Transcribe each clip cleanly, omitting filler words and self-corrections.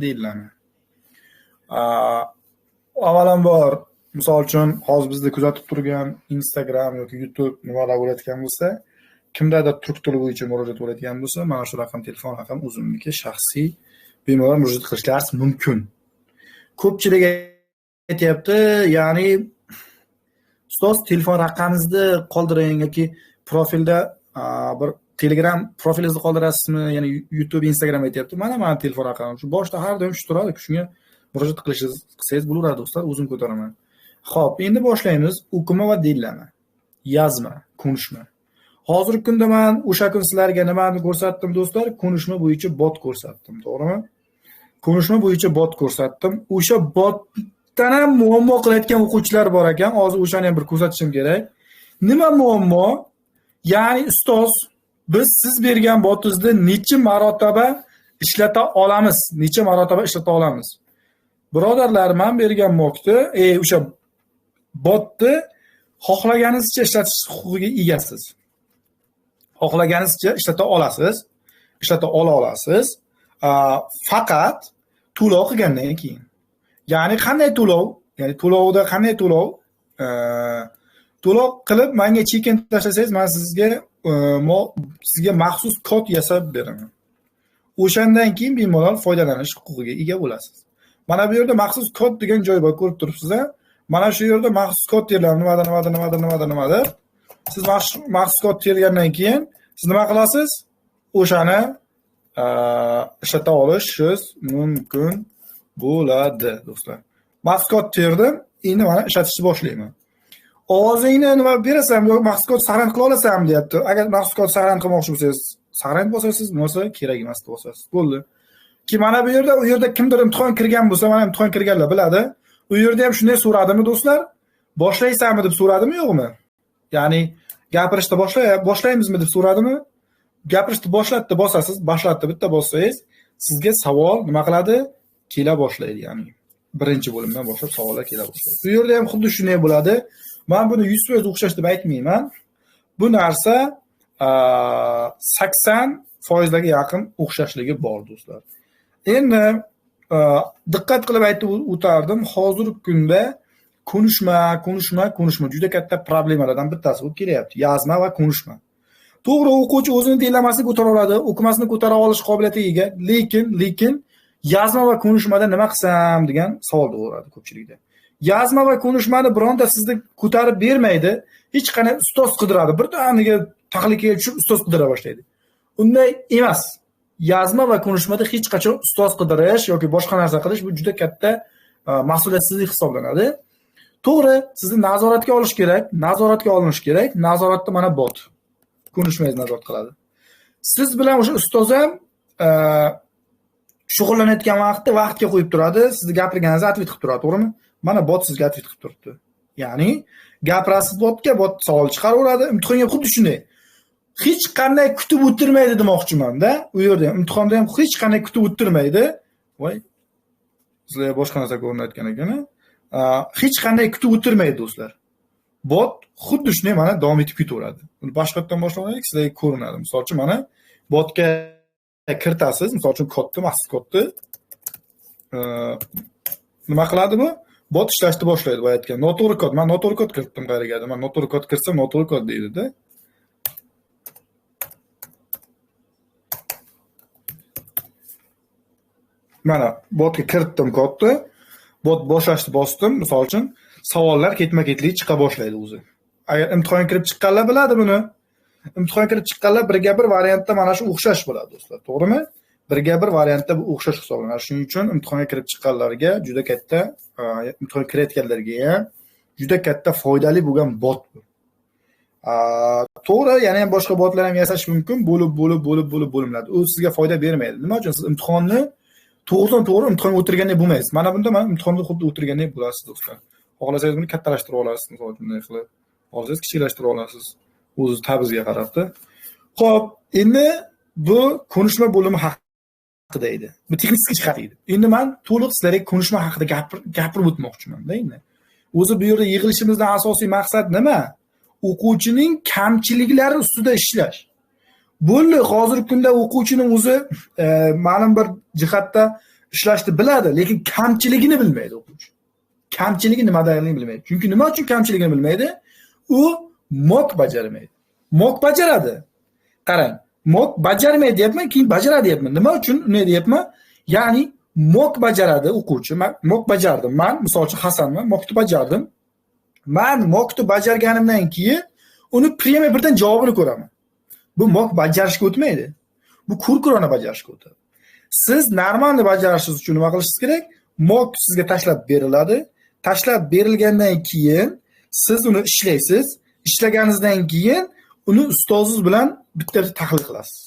deyiladi. Avvalambor, misol uchun, hozir bizda kuzatib turgan Instagram yoki YouTube nimalar bo'layotgan bo'lsa, kimdadir turk tili bo'yicha murojaat bo'layotgan bo'lsa, mana shu raqam telefon raqam o'zimniki shaxsiy bemalol murojaat qilishlaringiz mumkin. Ko'pchilik aytayapti, ya'ni ustoz telefon raqamingizni qoldiring yoki profilda bir Telegram profilingizni qoldirasizmi, ya'ni YouTube, Instagram aytayapti. Mana telefon raqamim. Shu boshda har doim shu turadi, shunga murojaat qilsangiz bo'laveradi do'stlar, o'zim ko'taraman. Xo'p, endi boshlaymiz. O'qima va dillama. Yozma, konuşma. Hozirgi kunda men o'sha kun sizlarga nimani ko'rsatdim do'stlar? Konuşma bo'yicha bot ko'rsatdim, to'g'rimi? Konuşma bo'yicha bot ko'rsatdim. O'sha botdan ham muammo qilayotgan o'quvchilar bor ekan. Hozir o'shani ham bir ko'rsatishim kerak. Nima muammo? Ya'ni ustoz, biz siz bergan botingizni necha marotaba ishlata olamiz? Necha marotaba ishlata olamiz? Birodarlar, men bergan mokni, o'sha botni xohlaganingizcha ishlatish huquqiga egasiz. Xohlaganingizcha ishlata olasiz, ishlata olasiz. Faqat to'lov qilgandan keyin. Ya'ni qanday to'lov? Ya'ni to'lovda qanday to'lov? To'lov qilib menga chekin tashlasangiz, men sizga maxsus kod yasab beraman. O'shandan keyin bemalol foydalanish huquqiga ega bo'lasiz. Mana bu yerda maxsus kod degan joy bor, ko'rib turibsiz-a? Mana shu yerda maxsus kod teriladi. Nimada. Siz maxsus kod terilgandan keyin siz nima qilasiz? O'shani ishlata olishingiz mumkin bo'ladi, do'stlar. Maxsus kod terdim, endi mana ishlatishni boshlayman. Ovozingni nima berasam yoki maxsus kod saqlanib qila olasam deyapti. Agar maxsus kod saqlanib qilmoqchi bo'lsangiz, saqlanib bosasiz, bo'lmasa kerak emas deb bosasiz. Bo'ldi. Ki mana bu yerda kimdir imtihon kirgan bo'lsa, mana imtihon kirganlar biladi. U yerda ham shunday so'radimi do'stlar? Boshlaysanmi deb so'radimi, yo'qmi? Ya'ni gapirishni boshlaymizmi deb so'radimi? Gapirishni boshlatdi, bosasiz, boshlatdi, bitta bossangiz, sizga savol nima qiladi? Kela boshlaydi, ya'ni birinchi bo'limdan boshlab savollar kela boshlaydi. Bu yerda ham xuddi shunday bo'ladi. Men buni 100% o'xshash deb aytmayman. Bu narsa 80% ga yaqin o'xshashligi bor, do'stlar. Endi diqqat qilib aytib o'tardim, hozirgi kunda konuşma juda katta problemalardan bittasi bo'lib kelyapti. Yozma va konuşma. To'g'ri, o'quvchi o'zini tillamasini ko'tara oladi, o'qimasini ko'tara olish qobiliyatiga ega, lekin yozma va konuşmada nima qilsam degan savol tug'iladi ko'pchilikda. Yozma va konuşmani bironta sizni ko'tarib bermaydi, hech qanday ustoz qidiradi. Birdaniga tahlikaga tushib ustoz qidira boshlaydi. Unday emas. Yozma va konuşmada hech qachon ustoz qidirish yoki boshqa narsa qilish bu juda katta mas'uliyatsizlik hisoblanadi. To'g'ri, sizni nazoratga olish kerak, nazoratga olinish kerak. Nazoratda mana bot. Konuşmangizni nazorat qiladi. Siz bilan o'sha ustoz ham shug'ullanayotgan vaqtga qo'yib turadi, sizni gapirganingizni atvet qilib turadi, to'g'rimi? Mana bot sizga atvet qilib turibdi. Ya'ni gapirasiz botga, bot savol chiqaraveradi. Imtihonga xuddi shunday. Hech qanday kutib o'tirmaydi demoqchiman-da. U yerda ham imtihonda ham hech qanday kutib o'tirmaydi. Voy. Sizlar boshqa narsa ko'rinayotgan ekan. Hech qanday kutib o'tirmaydi, do'stlar. Bot xuddi shunday mana davom etib ketaveradi. Buni boshqatdan boshlaylik, sizlarga ko'rinadi. Misol uchun mana botga kiritasiz, misol uchun kodni, maxsus kodni nima qiladi bu? Bot ishlashni boshlaydi, bu aytgan. Noto'g'ri kod. Men noto'g'ri kod kiritdim qaraganda. Men noto'g'ri kod kirsam, noto'g'ri kod deydi-da. Mana botga kiritdim kodni. Bot boshlashni bosdim, misol uchun savollar ketma-ketlik chiqa boshlaydi o'zi. Agar imtihon kirib chiqqanlar biladi buni. Imtihon kirib chiqqanlar birga bir variantda mana shu o'xshash bo'ladi, do'stlar. To'g'rimi? Birga bir variantda bu o'xshash hisoblanadi. Shuning uchun imtihonga kirib chiqqanlarga juda katta, imtihon kirayotganlarga ham juda katta foydali bo'lgan bot bu. To'g'ri, yana ham boshqa botlar ham yasash mumkin, bo'limlar. U sizga foyda bermaydi. Nima uchun? Siz imtihonni to'g'ri imtihonga o'tirgandek bo'lmaysiz. Mana bunda men imtihonga xuddi o'tirgandek bo'lasiz, do'stlar. Xohlasangiz buni kattalashtirib olasiz, masalan, bunday qilib. Xohlasangiz kichiklashtirib olasiz. O'z tabizga qarabda. Xo'p, endi bu konuşma bo'limi haqida edi. Bu texnik jihat edi. Endi men to'liq sizlarga konuşma haqida gapirib o'tmoqchiman-da endi. O'zi bu yerda yig'ilishimizdan asosiy maqsad nima? O'quvchining kamchiliklari ustida ishlash. Bo'ldi, hozirgi kunda o'quvchining o'zi ma'lum bir jihatda ishlashni biladi, lekin kamchiligini bilmaydi o'quvchi. Kamchiligi nimadaligini bilmaydi. Chunki nima uchun kamchiligini bilmaydi? U mo'k bajarmaydi. Mo'k bajaradi. Qarang, mo'k bajarmaydi deyapman, keyin bajaradi deyapman. Nima uchun uni deyapman? Ya'ni mo'k bajaradi o'quvchi. Men mo'k bajardim. Men misol uchun Hasanman, mo'kni bajardim. Men mo'kni bajarganimdan keyin uni premya birdan javobini ko'raman. Bu mo'k bajarishga o'tmaydi. Bu kurkurona bajarishga o'tadi. Siz normalni bajarishingiz uchun nima qilishingiz kerak? Mo'k sizga tashlab beriladi. Tashlab berilgandan keyin siz uni ishlaysiz. Ishlaganingizdan keyin uni ustozingiz bilan bitta tahlil qilasiz.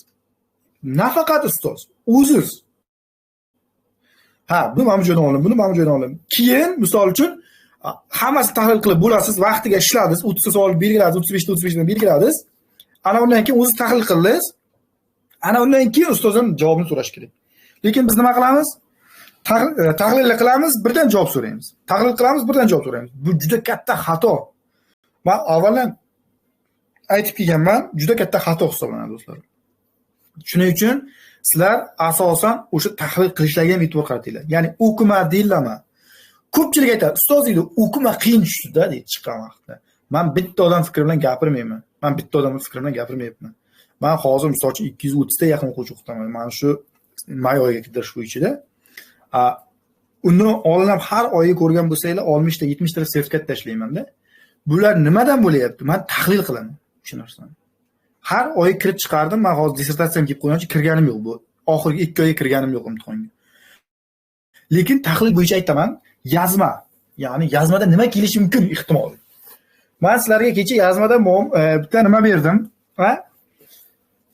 Nafaqat ustoz, o'zingiz. Ha, bu mana bu joydan olim, buni mana bu joydan olim. Keyin misol uchun hammasi tahlil qilib bo'lasiz, vaqtiga ishladingiz, 30 ta savol belgiladingiz, 35 ta 35 dan belgiladingiz. Ana undan keyin o'zingiz tahlil qildingiz. Ana undan keyin ustozdan javobni so'rash kerak. Lekin biz nima qilamiz? Tahlil qilamiz, birdan javob so'raymiz. Tahlil qilamiz, birdan javob so'raymiz. Bu juda katta xato. Men avvaldan aytib kelganman, juda katta xato hisoblanadi do'stlar. Shuning uchun sizlar asosan o'sha tahlil qilishlarga ham e'tibor qaratinglar. Ya'ni o'qima deyilama. Ko'pchilik aytadi, ustoz deydi, o'qima qiyin tushdi-da deydi chiqqan vaqtda. Men bitta odam fikri bilan gapirmayman. Men bitta odamning fikri bilan gapirmayapman. Men hozir misol uchun 230 ta yaqin o'quvchi o'qitaman. Mana shu may oyiga kirish bo'yicha. Uni olinib har oyiga ko'rgan bo'lsanglar 60 ta 70 ta sertifikat tashlayman-da. Bular nimadan bo'layapti? Men tahlil qilaman shu narsani. Har oy kirib chiqardim. Men hozir dissertatsiyam kelib qo'ygancha kirganim yo'q bu. Oxirgi 2 oyga kirganim yo'q imtihonga. Lekin tahlil bo'yicha aytaman, yozma. Ya'ni yozmada nima kelishi mumkin ehtimol. Men sizlarga kecha yozmada bitta nima berdim, va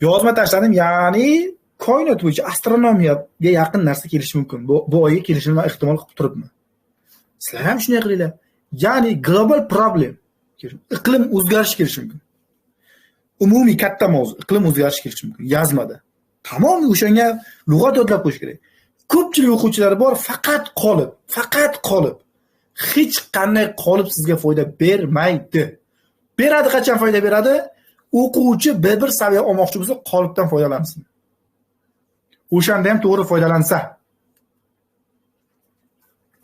yozma tashladim, ya'ni koinot bo'yicha astronomiyaga yaqin narsa kelishi mumkin. Bu oyga kelishini men ehtimol qilib turibman. Sizlar ham shunday qilinglar. Ya'ni global problem, iqlim o'zgarishi kelishi mumkin. Umumiy katta mavzu, iqlim o'zgarishi kelishi mumkin yozmada. Tamom, o'shanga lug'at yodlab qo'yish kerak. Ko'pchilik o'quvchilar bor, faqat qolib. Hech qanday qolib sizga foyda bermaydi. Beradi, qachon foyda beradi? O'quvchi bir saviya olmoqchi bo'lsa, qolibdan foydalansin. O'shanda ham to'g'ri foydalansa.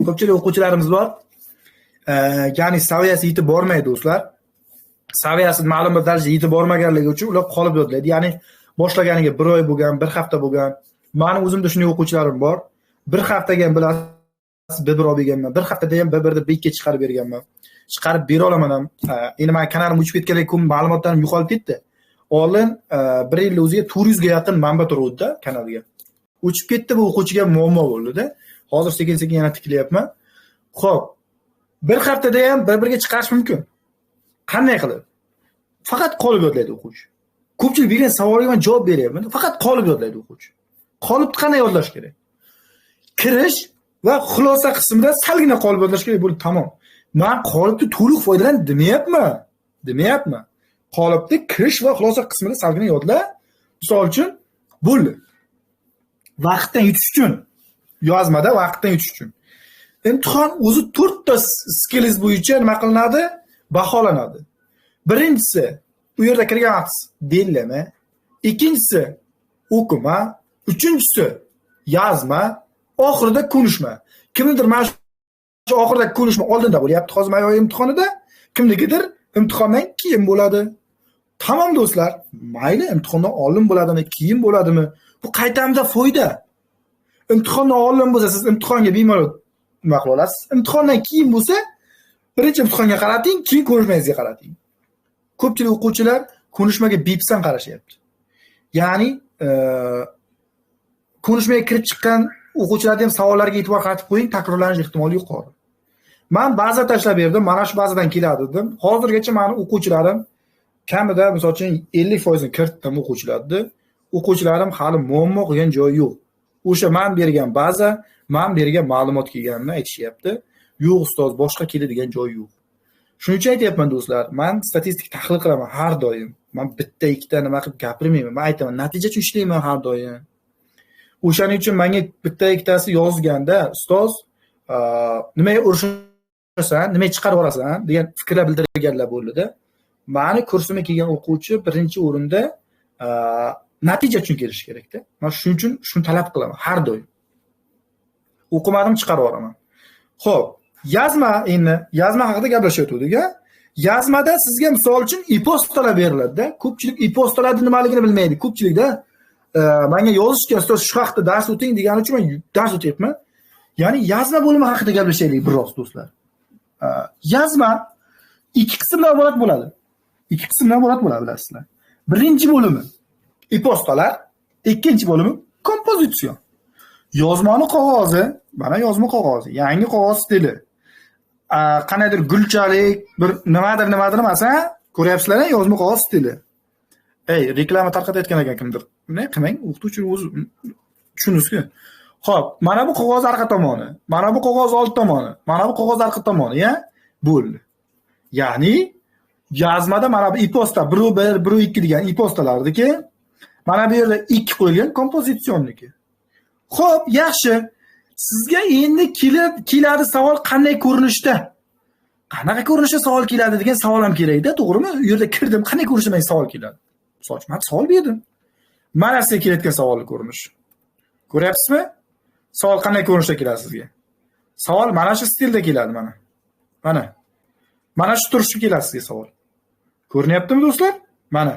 Ko'pchilik o'quvchilarimiz bor, ya'ni saviyasi yetib bormaydi do'stlar. Saviyasi ma'lum bir darajaga yetib bormaganligi uchun ular qolib yotadi. Ya'ni boshlaganiga 1 oy bo'lgan, 1 hafta bo'lgan. Meni o'zimda shunday o'quvchilarim bor. 1 haftaga ham bilasiz, bir olib berganman. 1 haftada ham bir-birda bekka chiqarib berganman. Chiqarib bera olaman ham. Endi men kanalim o'chib ketganligi ko'p ma'lumotlarim yo'qolib ketdi. Oldin 1 yil o'ziga 400 ga yaqin manba turuvdi-da kanalga. O'chib ketdi, bu o'quvchiga muammo bo'ldi-da. Hozir sekin-sekin yana tiklayapman. Xo'p, 1 haftada ham bir-biriga chiqarish mumkin. Qanday qilib? Faqat qolib yodlaydi o'quvchi. Ko'pchilik bergan savolga men javob beryapman. Faqat qolib yodlaydi o'quvchi. Qolibni qanday yodlash kerak? Kirish va xulosa qismida salgina qolib yodlash kerak bo'ldi, tamom. Men qolibni to'liq foydalan demayapman. Qolibni kirish va xulosa qismida salgina yodla. Misol uchun bo'ldi. Vaqtdan yutish uchun, yozmada vaqtdan yutish uchun. Imtihon o'zi 4 ta skills bo'yicha nima qilinadi? Baholanadi. Birinchisi, u yerda kirgan vaqt belgilama. Ikkinchisi, o'qima. Uchinchisi, yozma. Oxirida ko'nishma. Kimnidir mana shu oxirida ko'nishma oldinda bo'lyapti. Hozir may oyi imtihonida kimnikidir imtihondan keyin bo'ladi. Tamom do'stlar, mayli imtihondan oldin bo'ladimi, keyin bo'ladimi? Bu qaytamda foyda. Imtihondan oldin bo'lsa, siz imtihonga bemalol nima qila olasiz. Imtihondan keyin bo'lsa, birinchi imtihonga qarating, keyin ko'rishmangizga qarating. Ko'pchilik o'quvchilar ko'rishmaga bepsan qarashyapti. Ya'ni ko'rishmaga kirib chiqqan o'quvchilarga ham savollarga e'tibor qaratib qo'ying, takrorlanish ehtimoli yuqori. Men baza tashlab berdim, mana shu bazadan keladi dedim. Hozirgacha meni o'quvchilarim kamida misol uchun 50% ni kiritdim o'quvchilarni. O'quvchilarim hali muammo qilgan joyi yo'q. O'sha men bergan baza, men bergan ma'lumot kelganini aytishyapti. Yo'q ustoz, boshqa keladigan joyi yo'q. Shuning uchun aytayapman do'stlar, men statistik tahlil qilaman har doim. Men bitta ikkita nima qilib gapirmayman. Men aytaman, natija uchun ishlayman har doim. O'shaning uchun menga bitta ikkitasi yozganda, ustoz, nimaga urishasan, nimaga chiqarib orasan degan fikrlar bildirganlar bo'ldi-da. Meni kursimga kelgan o'quvchi birinchi o'rinda natija uchun kelish kerak-da. Men shuning uchun shuni talab qilaman har doim. O'qimadim, chiqarib yuboraman. Xo'p, yozma haqida gaplashayotgandik. Yozmada sizga misol uchun e-postalar beriladi-da. Ko'pchilik e-postalar nimaligini bilmaydi. Ko'pchilikda menga yozishgan ustoz shu haqida dars o'ting degani uchun men dars o'tyapman. Ya'ni yozma bo'limi haqida gaplashaylik biroz do'stlar. Yozma ikki qismdan iborat bo'ladi. Ikki qismdan iborat bo'ladi bilasizlar. Birinchi bo'limi e-postalar, ikkinchi bo'limi kompozitsion. Yozmani qog'ozi, mana yozma qog'ozi, yangi qog'oz stili. Qanaydir gulchalik, bir nimadir emasa, ko'ryapsizlar, yozma qog'oz stili. Reklama tarqatayotgan ekan kimdir. Ne qilmang, o'qituvchi o'zi tushunasiz-ku. Xo'p, mana bu qog'oz orqa tomoni, mana bu qog'oz old tomoni, mana bu qog'oz orqa tomoni, bo'ldi. Ya'ni yozmada mana bu e-posta 1 1 2 degan e-postalardiki, mana bu yerda 2 qo'yilgan kompozitsionniki. Xo'p, yaxshi. Sizga endi keladi savol qanday ko'rinishda? Qanaqa ko'rinishda savol keladi degan savol ham kerak-da, to'g'rimi? U yerda kirdim, qanday ko'rinishda savol keladi? Misol uchun, men savol berdim. Mana sizga kelayotgan savolni ko'rinish. Ko'ryapsizmi? Savol qanday ko'rinishda keladi sizga? Savol mana shu stilda keladi mana. Mana. Mana shu turishda keladi sizga savol. Ko'rinyaptimi do'stlar? Mana.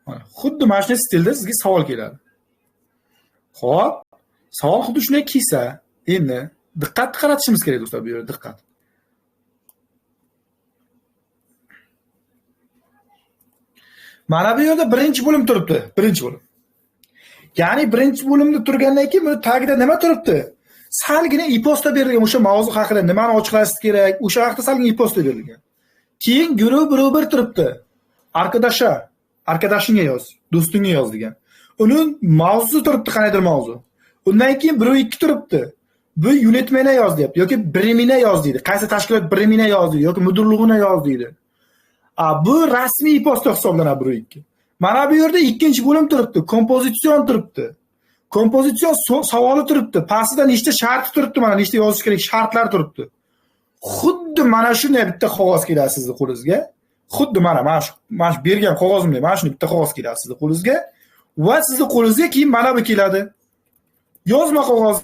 Mana, xuddi mana shu stilda sizga savol keladi. Xo'p, savol xuddi shunday kelsa, endi diqqat qaratishimiz kerak do'stlar, bu yerda diqqat. Mana bu yerda birinchi bo'lim turibdi, birinchi bo'lim. Ya'ni birinchi bo'limda turgandan keyin buni tagida nima turibdi? Salgina e-posta berilgan o'sha mavzu haqida nimani ochiqlash kerak, o'sha haqida salgina e-posta berilgan. Keyin guruh bir turibdi. Arkadaşingga yoz, do'stingga yoz degan. Uning mavzusi turibdi, qanaydir mavzu. Undan keyin 1-2 turibdi. Bu yunitmeni yoz deyapti yoki birimini yoz deydi. Qaysi tashkilot birimini yoz deydi yoki mudirligini yoz deydi. Bu rasmiy e-posta hisoblanadi 1-2. Mana bu yerda ikkinchi bo'lim turibdi, kompozitsion turibdi. Kompozitsion savoli turibdi. Pastida nechta shart turibdi, mana nechta yozish kerak shartlar turibdi. Xuddi mana shunday bitta qog'oz keladi sizning qo'lingizga. Xuddi mana shu bergan qog'ozimda mana shunday bitta qog'oz keladi sizning qo'lingizga va sizning qo'lingizga keyin mana bu keladi. Yozma qog'oz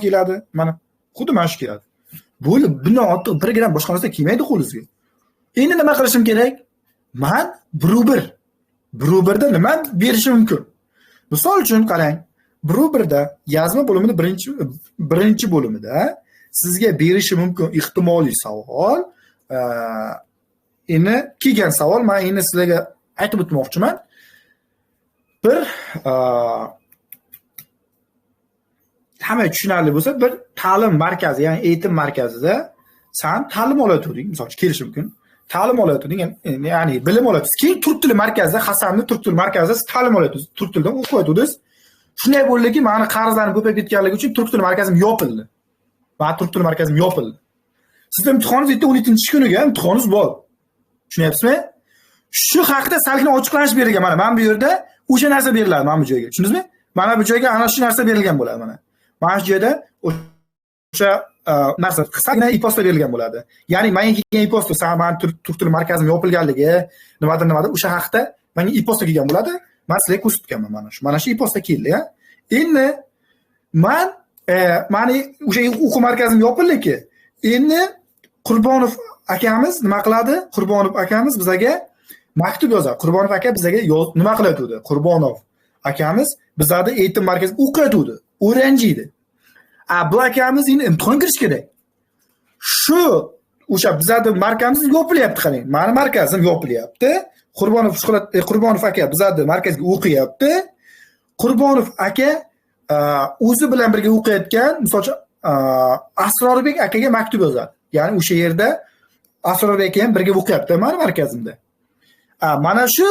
keladi. Mana xuddi mana shu keladi. Bundan ortiq bir gram boshqa narsa kelmaydi qo'lingizga. Endi nima qilishim kerak? Men 1-1da nima berishim mumkin? Misol uchun qarang, 1-1da yozma bo'limini birinchi bo'limida sizga berishi mumkin ehtimoliy savol. Endi kelgan savol, men endi sizlarga aytib o'tmoqchiman. Bir hamma tushunarli bo'lsa, bir ta'lim markazi, ya'ni e'tim markazida sen ta'lim olayotganding, misol uchun kelish mumkin. Ta'lim olayotganding, ya'ni bilim olayotgansiz. Keyin turk tili markazida, Hasanning turk tili markazida siz ta'lim olayotgansiz, turk tilidan o'qiyotgandingiz. Shunday bo'ldiki, meni qarzlarim ko'payib ketganligi uchun turk tili markazim yopildi. Men turk tili markazim yopildi. Sizning imtihoningizda 17-kuniga imtihoningiz bor. Tushunyapsizmi? Shu haqida salgina ochiqlanish berilgan. Mana bu yerda o'sha narsa beriladi mana bu joyga. Tushundingizmi? Mana bu joyga ana shu narsa berilgan bo'ladi mana. Mana shu joyda o'sha narsa qisqagina e-posta berilgan bo'ladi. Ya'ni menga kelgan e-posta, men turk tili markazim yopilganligi, nimadir o'sha haqida menga e-posta kelgan bo'ladi. Men sizlarga ko'rsatganman mana shu e-posta keldi, Endi meni o'sha o'quv markazim yopildiki, endi Qurbonov akamiz nima qiladi? Qurbonov akamiz bizga maktub yozadi. Qurbonov aka bizga nima qilayotdi? Qurbonov akamiz bizda e'tim markazida o'qiyotdi, o'rganjiydi. Bu akamiz endi imtihon kirish kerak. O'sha bizda markazimiz yopilyapti, qarang. Meni markazim yopilyapti. Qurbonov aka bizda markazga o'qiyapti. Qurbonov aka o'zi bilan birga o'qiyotgan, masalan, Asrorbek akaga maktub yozadi. Ya'ni o'sha yerda Asrorbek aka ham birga o'qiyapti meni markazimda. Mana shu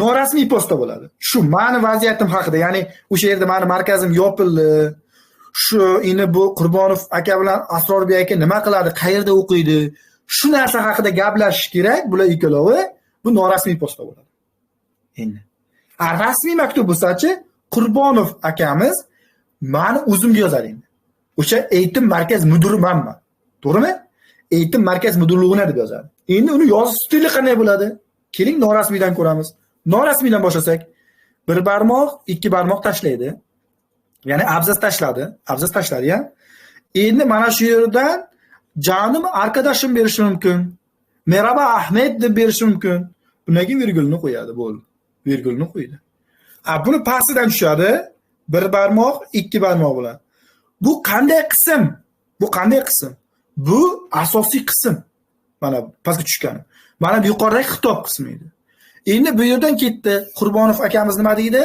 norasmiy posta bo'ladi. Shu meni vaziyatim haqida, ya'ni o'sha yerda meni markazim yopildi. Shu endi bu Qurbonov aka bilan Asrorbek aka nima qiladi, qayerda o'qiydi? Shu narsa haqida gaplashish kerak. Bular ikkalovi bu norasmiy posta bo'ladi. Endi rasmiy maktub bo'lsa-chi, Qurbonov akamiz meni o'zimga yozadi endi. O'sha e'tim markaz mudiriman men. To'g'rimi? E'tim markaz mudirligini deb yozadi. Endi uni yozish stili qanday bo'ladi? Keling norasmiydan ko'ramiz. Norasmiydan boshlasak, 1 barmoq, 2 barmoq tashlaydi. Ya'ni abzas tashladi. Abzas tashladi ya. Endi mana shu yerdan canım arkadaşım berishi mumkin. Merhaba Ahmet deb berishi mumkin. Bunga virgulni qo'yadi, bo'ldi. Virgulni qo'ydi. Buni pastidan tushadi. Bir barmoq, ikki barmoq bilan. Bu qanday qism? Bu qanday qism? Bu asosiy qism. Mana pastga tushgani. Mana bu yuqoridagi xitob qismi edi. Endi bu yerdan ketdi. Qurbonov akamiz nima deydi?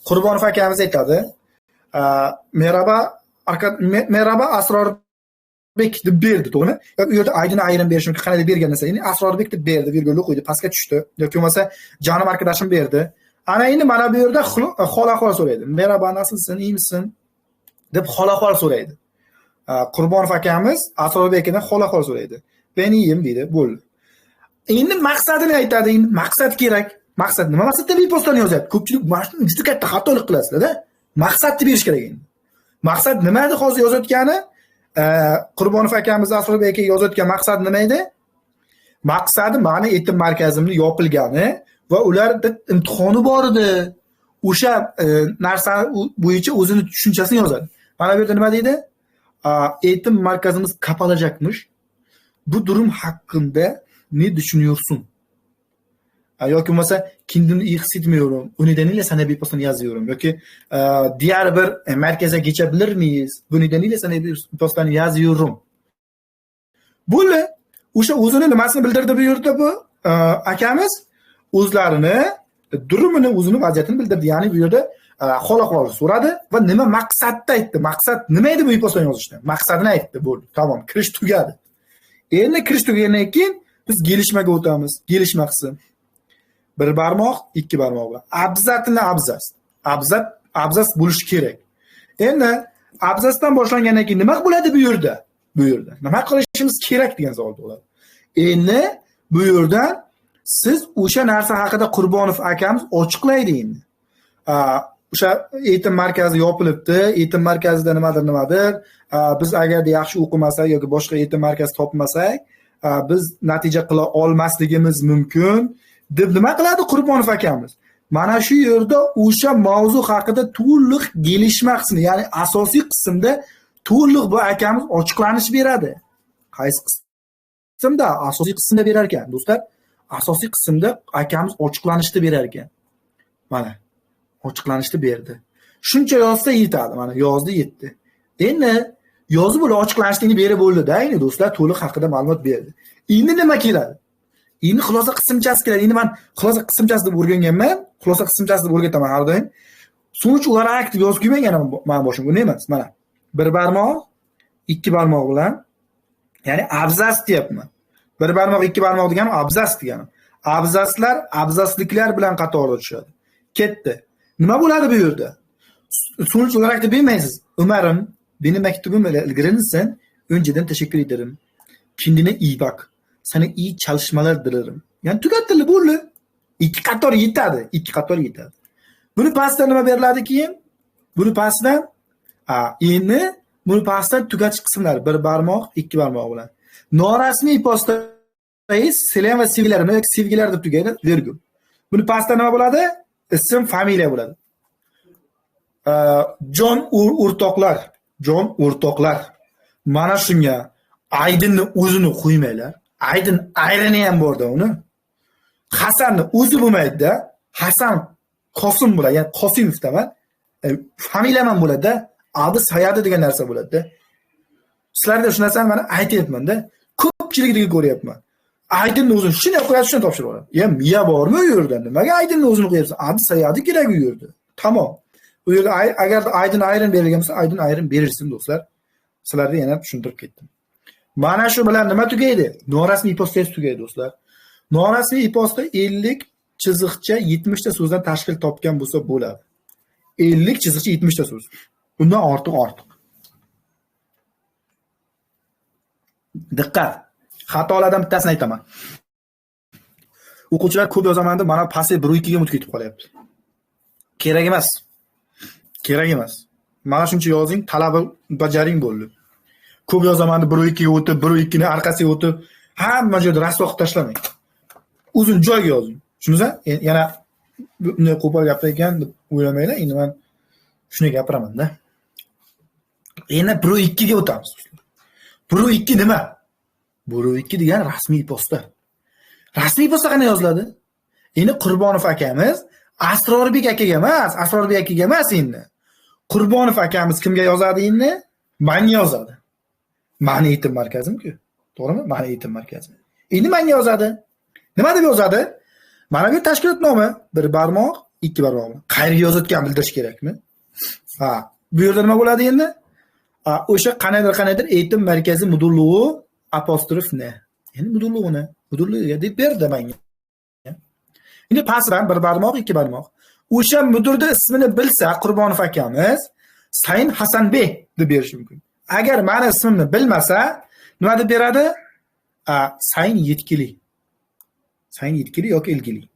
Qurbonov akamiz aytadi: "Merhaba Asrorbek deb berdi, to'g'rimi? U yerda Aydin ayrim berish mumkin, qanday bergan narsa. Endi Asrorbek deb berdi, virgulni qo'ydi, pastga tushdi. Yoki bo'lmasa jonim arkadaşim berdi. Ana endi mana bu yerda hol-ahvol so'raydi. "Merhaba, nasılsın, iyi misin?" deb hol-ahvol so'raydi. Qurbonov akamiz Asrorbekdan hol-ahvol so'raydi. "Ben iyiyim" deydi, bo'ldi. Endi maqsadini aytadi. Endi maqsad kerak. Maqsad nima? Maqsadda postani yozyapti. Ko'pchilik mana shuni juda katta xatolik qilasizlar-da. Maqsadni berish kerak endi. Maqsad nima edi hozir yozayotgani? Qurbonov akamiz Asrorbek aka yozayotgan maqsad nima edi? Maqsadi mani e'tim markazimni yopilgani va ularda imtihoni bor edi. O'sha narsa bo'yicha o'zini tushunchasini yozadi. Mana bu yerda nima deydi? Eğitim markazımız kapanacakmış. Bu durum hakkında ne düşünüyorsun? Yoki bo'lmasa kendimi iyi hissetmiyorum. O nedeniyle sana bir postani yazıyorum. Yoki diğer bir merkeze geçebilir miyiz? Bu nedeniyle sana bir postani yazıyorum. Böyle o'sha o'zini nimasini bildirdi bu yerda bu akamiz o'zlarini durumini, o'zini vaziyatini bildirdi. Ya'ni bu yerda hol-ahvol so'radi va nima maqsadda aytdi. Maqsad nima edi bu postani yozishda? Maqsadini aytdi, bo'ldi. Tamam, kirish tugadi. Endi kirish tugagandan keyin biz gelishmaga o'tamiz. Gelishma qismi. Bir barmoq, ikki barmoq bilan. Abzatni abzas. Abzas bo'lishi kerak. Endi abzasdan boshlangandan keyin nima bo'ladi bu yerda? Bu yerda nima qilishimiz kerak degan savol tug'iladi. Endi bu yerda siz o'sha narsa haqida Qurbonov akamiz ochiqlaydi endi. O'sha e'tim markazi yopilibdi, e'tim markazida nimadir. Biz agarda yaxshi o'qimasak yoki boshqa e'tim markazi topmasak, biz natija qila olmasligimiz mumkin deb nima qiladi Qurbonov akamiz? Mana shu yerda o'sha mavzu haqida to'liq gelishma qismi, ya'ni asosiy qismda to'liq bu akamiz ochiqlanish beradi. Qaysi qismda? Asosiy qismda berar ekan, do'stlar. Asosiy qismda akamiz ochiqlanishni berar ekan. Mana ochiqlanishni berdi. Shuncha yozsa yetadi. Mana yozdi, yetdi. Endi yozib bo'lib ochiqlanishni berib bo'ldi-da, endi do'stlar to'liq haqida ma'lumot berdi. Endi nima keladi? Endi xulosa qismchasi keladi. Endi men xulosa qismchasi deb o'rganganman. Xulosa qismchasi deb o'rgataman har doim. So'ng ular aktiv yozib qo'ymagan men boshim buni emas. Mana bir barmoq, ikki barmoq bilan, ya'ni abzas deyapman. Bir barmoq, ikki barmoq degani abzas degani. Abzaslar abzasliklar bilan qatorda tushadi. Ketdi. Nima bo'ladi bu yerda? Sonuç olarak da bilmeyiniz. Umarım benim mektubumla ilgilenirsen önceden teşekkür ederim. Kendine iyi bak. Sana iyi çalışmalar dilerim. Yani tügatili böyle. İki qator yetadi. İki qator yetadi. Buni pastdan nima beriladi keyin? Buni pastdan endi buni pastdan tugatish qismlari bir barmoq, ikki barmoq bilan. Norasmiy postdagi selam va sevgilar deb tugaydi, virgul. Buni pastdan nima bo'ladi? Ism, familiya bo'ladi. Jon o'rtoqlar. Mana shunga Aydinni o'zini qo'ymanglar. Aydin ayrini ham borda uni. Hasanni o'zi bo'lmaydi-da. Hasan Qosim bo'ladi, ya'ni Qosimovdaman. Familiyam ham bo'ladi-da. Adi Sayadi degan narsa bo'ladi-da. Sizlarga shu narsani men aytayapman-da. Ko'pchilikdagi ko'ryapman. Aydinni o'zini shunday qo'yasiz, shuni topshirib oladi. Ya miya bormi u yerda? Nimaga Aydinni o'zini qo'yapsiz? Adi Sayadi kerak u yerda. Tamom. Bu yerda agar Aydin ayrim berilgan bo'lsa, Aydin ayrim berilsin do'stlar. Sizlarga yana tushuntirib ketdim. Mana shu bilan nima tugaydi? Norasmiy ipostasi tugaydi do'stlar. Norasmiy iposta 50 chiziqcha 70 ta so'zdan tashkil topgan bo'lsa bo'ladi. 50 chiziqcha 70 ta so'z. Bundan ortiq. Diqqat. Xatolardan bittasini aytaman. O'quvchilar ko'p yozaman deb mana pastga 1-2 ga o'tib ketib qolyapti. Kerak emas. Mana shuncha yozing, talaba bajaring bo'ldi. Ko'p yozaman deb 1-2 ga o'tib, 1-2 ni orqasiga o'tib, hamma joyda rasvo qilib tashlamang. Uzun joyga yozing. Tushundingizmi? Yana bunday qo'pol gaplar ekan deb o'ylamanglar. Endi men shuni gapiraman-da. Endi Pro 2 ga o'tamiz. Pro 2 nima? Pro 2 degan rasmiy posta. Rasmiy posta qanday yoziladi? Endi Qurbonov akamiz Asrorbek akaga emas endi. Qurbonov akamiz kimga yozadi endi? Menga yozadi. Mani yetim markazim-ku. To'g'rimi? Mani yetim markazim. Endi menga yozadi. Nima deb yozadi? Mana bu tashkilot nomi, bir barmoq, ikki barmoq. Qayerga yozayotgan bildirish kerakmi? Ha, bu yerda nima bo'ladi endi? O'sha qanaydir yetim markazi mudulluğu apostrof ne? Endi mudulluğuga deb berdi menga. Endi pastdan bir barmoq, ikki barmoq. O'sha mudirning ismini bilsa Qurbonov akamiz Sayin Hasanbek deb berish mumkin. Agar meni ismimni bilmasa, nima deb beradi? Sayin yetkili. Sayin yetkili yoki ilgili.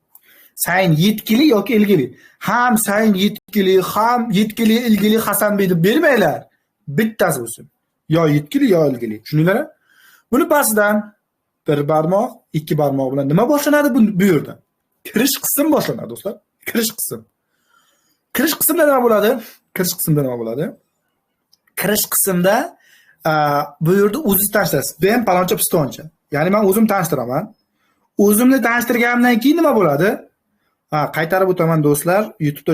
Sayin yetkili yoki ilgili. Ham sayin yetkili, ham yetkili, ilgili Hasanbek deb bermaylar. Bittasi bo'lsin. Yo yetkili yo ilgili. Tushundinglarmi? Buni pastidan bir barmoq, ikki barmoq bilan nima boshlanadi bu yerda? Kirish qism boshlanadi do'stlar. Kirish qism. Kirish qismda nima bo'ladi? Kirish qismda bu yerda o'zingiz tanishtirasiz. Ben paloncha pistoncha. Ya'ni men o'zim tanishtiraman. O'zimni tanishtirganimdan keyin nima bo'ladi? Qaytarib o'taman do'stlar. YouTube'da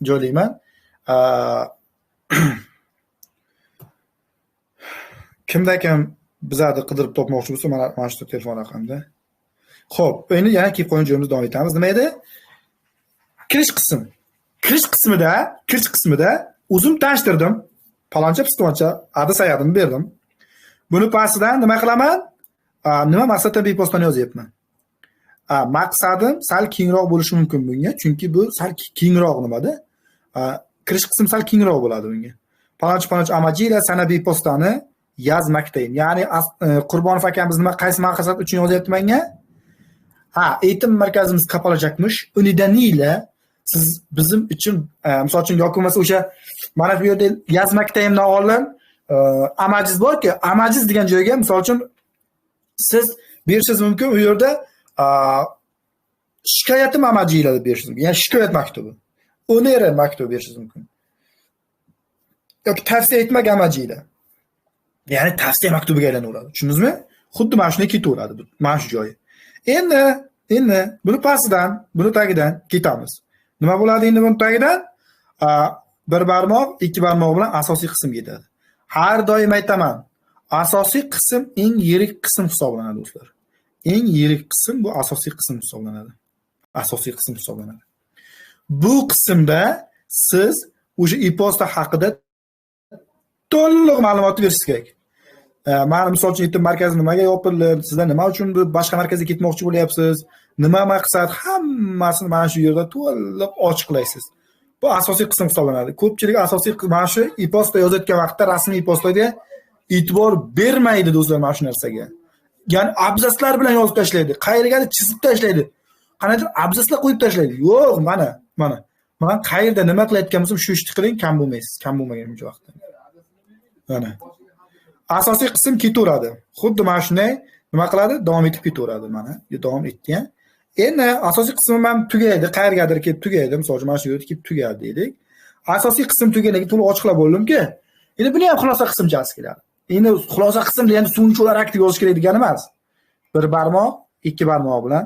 joylayman. Kimda-kim bizlarni qidirib topmoqchi bo'lsa, mana shu telefon raqamda. Xo'p, endi yana kelib qo'ygan joyimizda davom etamiz. Nima edi? Kirish qism. Kirish qismida o'zim tanishtirdim. Paloncha pistoncha adres ayadimni berdim. Buni pastidan nima qilaman? Nima maqsadda bepostani yozyapman. Maqsadim sal kengroq bo'lishi mumkin bunga, chunki bu sal kengroq nimada? Kirish qism sal kengroq bo'ladi bunga. Paloncha amajira sana bepostani yozmoqdayim. Ya'ni Qurbonov akamiz qaysi maqsad uchun yozyapti menga? Yetim markazimiz kapalajakmış. Unidaniyle siz bizim için misol uchun yoki bo'lmasa o'sha mana bu yerda yozmoqdayimdan oldin amajiz borki, amajiz degan joyga misol uchun siz berishingiz mumkin. U yerda shikoyatim amajiylar deb berishingiz mumkin. Ya'ni shikoyat maktubi. O'neri maktubi berishingiz mumkin. Yoki tavsiya etmak amajiylar. Ya'ni tavsiya maktubiga aylanaveradi. Tushundingizmi? Xuddi mana shunday ketaveradi bu. Mana shu joyi. Endi buni pastidan, buni tagidan ketamiz. Nima bo'ladi endi buni tagidan? Bir barmoq, ikki barmoq bilan asosiy qism ketadi. Har doim aytaman, asosiy qism eng yirik qism hisoblanadi do'stlar. Eng yirik qism bu asosiy qism hisoblanadi. Bu qismda siz o'sha e-posta haqida to'liq ma'lumot berishingiz kerak. Mana misol uchun yetim markazi nimaga yopildi? Sizlar nima uchun boshqa markazga ketmoqchi bo'lyapsiz? Nima maqsad? Hammasini mana shu yerda to'liq ochiqlaysiz. Bu asosiy qism hisoblanadi. Ko'pchilik asosiy mana shu e-posta yozayotgan vaqtda rasmiy e-postaga e'tibor bermaydi do'stlar mana shu narsaga. Ya'ni abzaslar bilan yozib tashlaydi. Qayergadir chizib tashlaydi. Qanaqadir abzaslar qo'yib tashlaydi. Yo'q, mana. Men qayerda nima qilayotgan bo'lsam shu ishni qiling, kam bo'lmaysiz. Kam bo'lmagan buncha vaqtda. Mana. Asosiy qism ketaveradi. Xuddi mana shunday nima qiladi? Davom etib ketaveradi mana. Davom etgan. Endi asosiy qismi ham tugaydi. Qayergadir kelib tugaydi. Misol uchun mana shu yerga kelib tugadi deylik. Asosiy qism tugaganidan keyin to'liq ochiqlab bo'ldim-ki. Endi buni ham xulosa qismchasi keladi. Endi xulosa qism deganda so'ngchilar aktiv yozish kerak degani emas. Bir barmoq, ikki barmoq bilan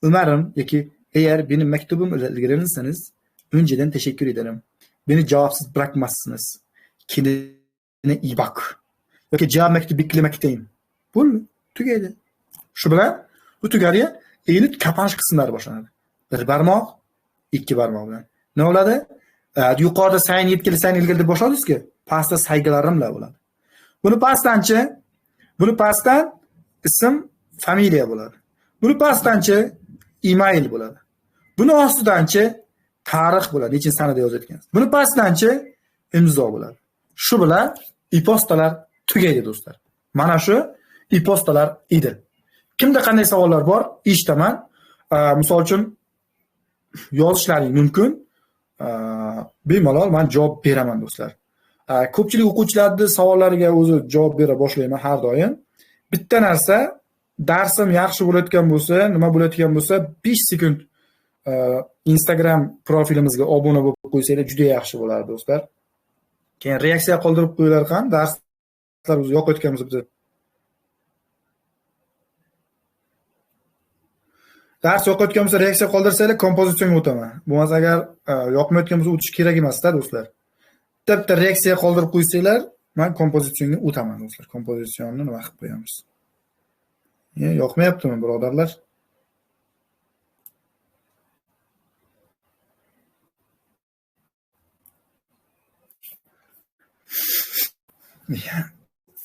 Umarım ki eğer benim mektubumla ilgilenirseniz önceden teşekkür ederim. Beni cevapsız bırakmazsınız. Kendine iyi bak. Yoki cevap mektubu beklemekteyim. Bu tugaydi. Shu bilan bu tugadiga endi kapanish qismlari boshlanadi. Bir barmoq, ikki barmoq bilan. Ne bo'ladi? Yuqorida sayin ilgili deb boshladingiz-ku, pastda saygalarim bilan bo'ladi. Buni pastdan ism, familiya bo'ladi. Buni pastdanchi email bo'ladi. Buni ostidanchi tarix bo'ladi, nechinchi sanada yozayotgansiz. Buni pastdanchi imzo bo'ladi. Shu bilan e-postalar tugaydi do'stlar. Mana shu e-postalar edi. Kimda qanday savollar bor? Eshitaman. Misol uchun yozishlaring mumkin. Bemalol men javob beraman do'stlar. Ko'pchilik o'quvchilarning savollariga o'zi javob bera boshlayman har doim. Bitta narsa, darsim yaxshi bo'layotgan bo'lsa, nima bo'layotgan bo'lsa, 5 sekund Instagram profilimizga obuna bo'lib qo'ysanglar juda yaxshi bo'lardi do'stlar. keyin reaksiya qoldirib qo'yinglar ham darslar o'zi yo'q o'tganmiz biz. Dars yo'q o'tgan bo'lsa reaksiya qoldirsanglar kompozitsiyonga o'taman. Bo'lmasa agar yoqmayotgan bo'lsa o'tish kerak emas-da do'stlar. Bitta reaksiya qoldirib qo'ysanglar, men kompozitsiyonga o'taman do'stlar. Kompozitsionni nima qilib qo'yamiz? Yoqmayaptimi birodarlar?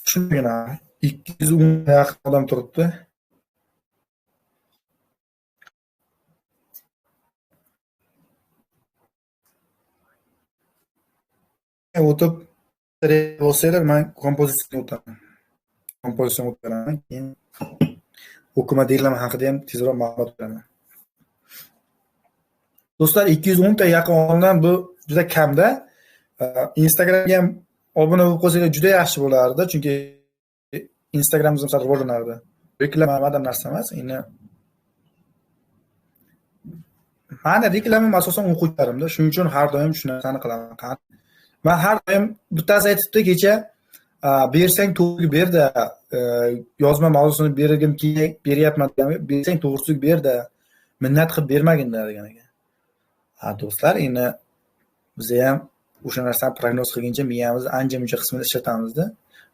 Shundagina 210 ga yaqin odam turibdi. O'tib bo'lsanglar, men kompozitsiyanga o'taman. Kompozitsiyanga o'taman. Keyin o'quv modellar haqida ham tezroq ma'lumot beraman. Do'stlar, 210 ta yaqin odamdan bu juda kamda. Instagramga ham obuna bo'lib qolsanglar juda yaxshi bo'lardi, chunki Instagramimiz ham rivojlanardi. Reklamadan narsa emas, endi mana reklamam asosan o'quvchilarimda, shuning uchun har doim shu narsani qilaman. Men har doim bittasi aytibdi kecha, bersang to'g'ri berda, yozma mavzusini bergim kerak, beryapman degan, bersang to'g'risiga berda, minnat qilib bermagin degan ekan. Do'stlar, endi biz ham o'sha narsani prognoz qilguncha miyamizni ancha-muncha qismini ishlatamizda.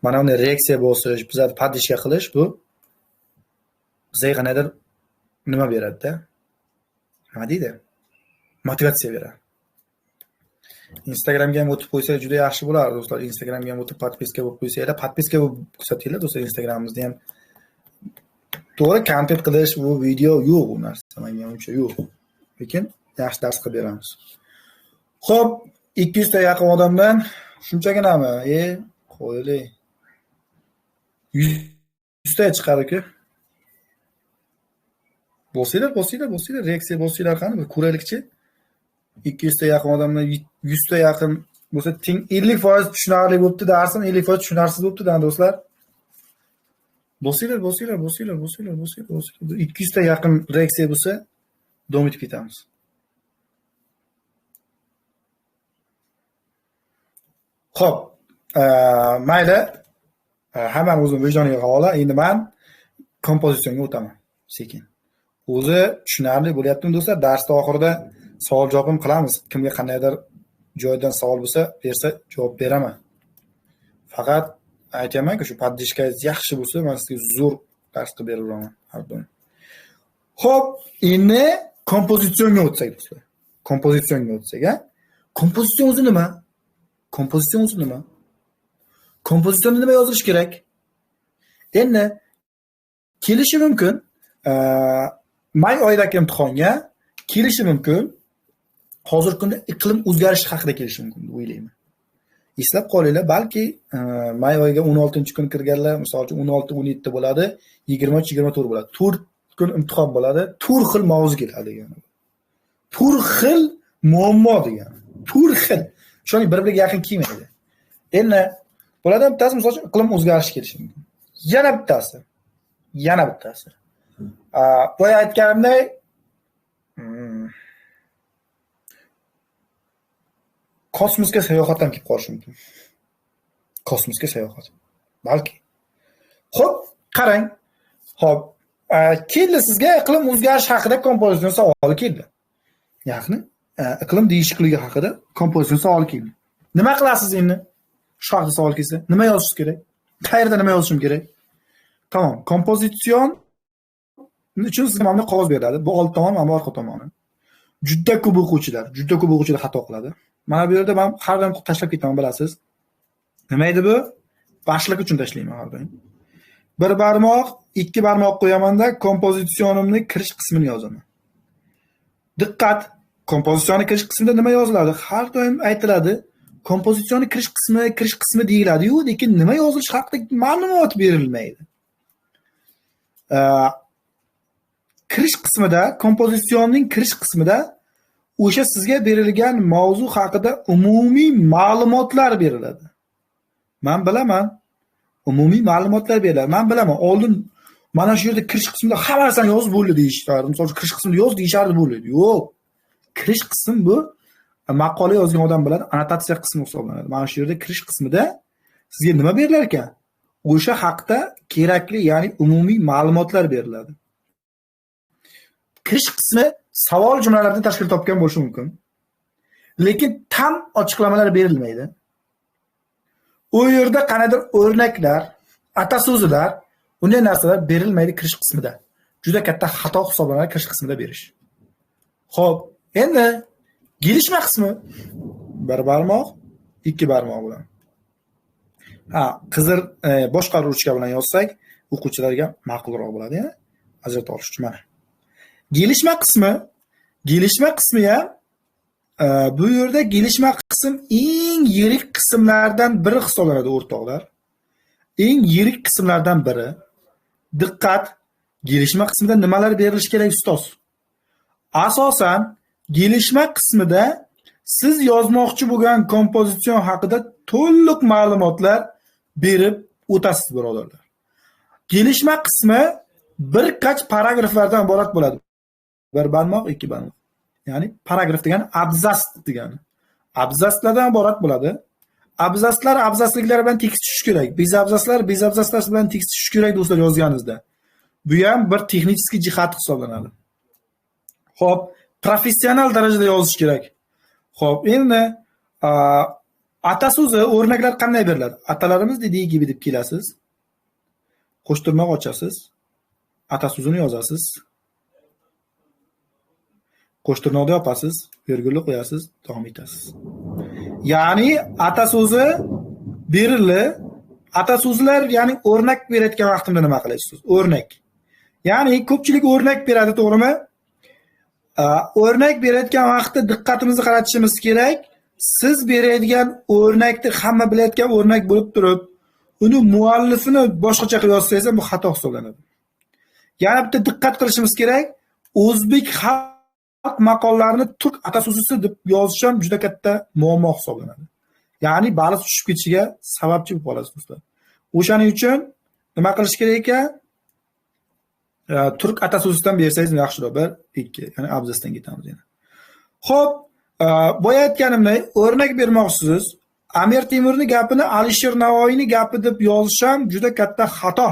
Mana bunday reaksiya bosish, bizlarni podishka qilish bu bizga qanaqadir nima beradi-da? Nima deydi? Motivatsiya beradi. Instagramga ham o'tib qo'ysa juda yaxshi bo'lardi do'stlar. Instagramga ham o'tib podpiska bo'lib qo'ysanglar, podpiska bo'lib kuzatinglar do'stlar. Instagramimizda ham to'g'ri kontent qilish, bu video yo'q, u narsa menga uncha yo'q. Lekin yaxshi dars qilib beramiz. Xo'p, 200 ta yaqin odamdan shunchaginami? Qo'yli. 100 ta chiqadi-ku. Bo'lsanglar, reaksiya bo'lsanglar qani, bir ko'raylikchi. 200 ta yaqin odamdan 100 ta yaqin bo'lsa, teng 50% tushunarli bo'libdi, darsim 50% tushunarsiz bo'libdi-da do'stlar. Bo'lsanglar. 200 ta yaqin reaksiya bo'lsa, davom etib ketamiz. Xo'p, mayli. Hammam o'zim vijdoniga havola. Endi men kompozitsiyonga o'taman, sekin. O'zi tushunarli bo'lyaptimi do'stlar? Darsda oxirida savol-javobim qilamiz. Kimga qandaydir joydan savol bo'lsa, bersa javob beraman. Faqat aytaman-ku, shu podishkangiz yaxshi bo'lsa, men sizga zo'r dars qilib beraman har doim. Xo'p, endi kompozitsiyonga o'tsak do'stlar. Kompozitsiyonga o'tsak, kompozitsion o'zi nima? Kompozitsiyonni nima yozilish kerak? Endi kelishi mumkin, may oyidagi imtihonga kelishi mumkin. Hozirgi kunda iqlim o'zgarishi haqida kelishi mumkin deb o'ylayman. Eslab qolinglar, balki may oyiga 16-kun kirganlar, masalan 16-17 bo'ladi, 23-24 bo'ladi. 4 kun imtihon bo'ladi, 4 xil mavzu keladi degani. 4 xil muammo degani. 4 xil. Shuni bir-biriga yaqin kelmaydi. Endi bulardan bittasi masalan iqlim o'zgarishi kelishi mumkin. Yana bittasi. Boya aytganimdek, kosmosga sayohat ham kelib qolishi mumkin. Kosmosga sayohat. Balki. Xo'p, qarang. Xo'p, keldi sizga iqlim o'zgarishi haqida kompozitsion savol keldi. Yaqni, iqlim değişikliği haqida kompozitsion savol keldi. Nima qilasiz endi? Shu haqida savol kelsa, nima yozish kerak? Qayerda nima yozishim kerak? Tamam, kompozitsion uchun sizga mana qog'oz beradi. Bu old tomon, mana bu orqa tomoni. Juda ko'p o'quvchilar xato qiladi. Mana bu yerda men har doim tashlab ketaman, bilasiz. Nima edi bu? Boshliq uchun tashlayman har doim. Bir barmoq, ikki barmoq qo'yaman-da, kompozitsionimning kirish qismini yozaman. Diqqat, kompozitsionni kirish qismida nima yoziladi? Har doim aytiladi, kompozitsionni kirish qismi deyiladi-yu, lekin nima yozilishi haqida ma'lumot berilmaydi. Kirish qismida, kompozitsionning kirish qismida o'sha sizga berilgan mavzu haqida umumiy ma'lumotlar beriladi. Men bilaman, umumiy ma'lumotlar beriladi. Men bilaman, oldin mana shu yerda kirish qismida hamma narsani yozib bo'ldi deyishardi. Masalan, kirish qismida yoz deyishardi bo'ldi. Yo'q. Kirish qism bu maqola yozgan odam biladi, annotatsiya qismi hisoblanadi. Mana shu yerda kirish qismida sizga nima berilar ekan? O'sha haqda kerakli, ya'ni umumiy ma'lumotlar beriladi. Kirish qismi savol jumlalardan tashkil topgan bo'lishi mumkin. Lekin tam ochiqlamalar berilmaydi. U yerda qanaqadir o'rnaklar, ataso'zlar, unday narsalar berilmaydi kirish qismida. Juda katta xato hisoblanadi kirish qismida berish. Xo'p, endi gelishma qismi bir barmoq, ikki barmoq bilan. Qizil boshqa ruchka bilan yozsak, o'quvchilarga ma'qulroq bo'ladi, ajrata olish uchun mana. Gelishma qismi ham bu yerda gelishma qism eng yirik qismlardan biri hisoblanadi, o'rtoqlar. Eng yirik qismlardan biri. Diqqat, gelishma qismida nimalar berilishi kerak, ustoz? Asosan gelishma qismida siz yozmoqchi bo'lgan kompozitsion haqida to'liq ma'lumotlar berib o'tasiz, birodarlar. Gelishma qismi bir qancha paragraflardan iborat bo'ladi. Bir barmoq, ikki barmoq. Ya'ni paragraf degani abzas degani. Abzaslardan iborat bo'ladi. Abzaslar abzasliklar bilan tekis tushishi kerak. Bezabzaslar bilan tekis tushishi kerak do'stlar yozganingizda. Bu ham bir texnik jihat hisoblanadi. Xo'p, professional darajada yozish kerak. Xo'p, endi ataso'zi o'rnaklar qanday beriladi? Atalarimiz dediği gibi deb kelasiz. Qo'shtirnoq ochasiz. Ataso'zini yozasiz. Qo'shtirnoqni yopasiz, virgulni qo'yasiz, davom etasiz. Ya'ni ataso'zi berildi. Ataso'zlar, ya'ni o'rnak berayotgan vaqtimda nima qilaysiz? O'rnak. Ya'ni ko'pchilik o'rnak beradi, to'g'rimi? O'rnak berayotgan vaqtda diqqatimizni qaratishimiz kerak. Siz berayotgan o'rnakni hamma bilayotgan o'rnak bo'lib turib, uni muallifini boshqacha qilib yozsangiz ham bu xato hisoblanadi. Yana bitta diqqat qilishimiz kerak. O'zbek xalq maqollalarini turk ataso'zisi deb yozish ham juda katta muammo hisoblanadi. Ya'ni baliq tushib ketishiga sababchi bo'lib qolasiz, do'stlar. O'shaning uchun nima qilish kerak ekan? Turk ataso'zisidan bersangiz yaxshiroq, 1 2, ya'ni abzasdan ketamiz yana. Xo'p, boya aytganimdek, o'rnak bermoqchisiz. Amir Temurning gapini Alisher Navoiyning gapi deb yozish ham juda katta xato.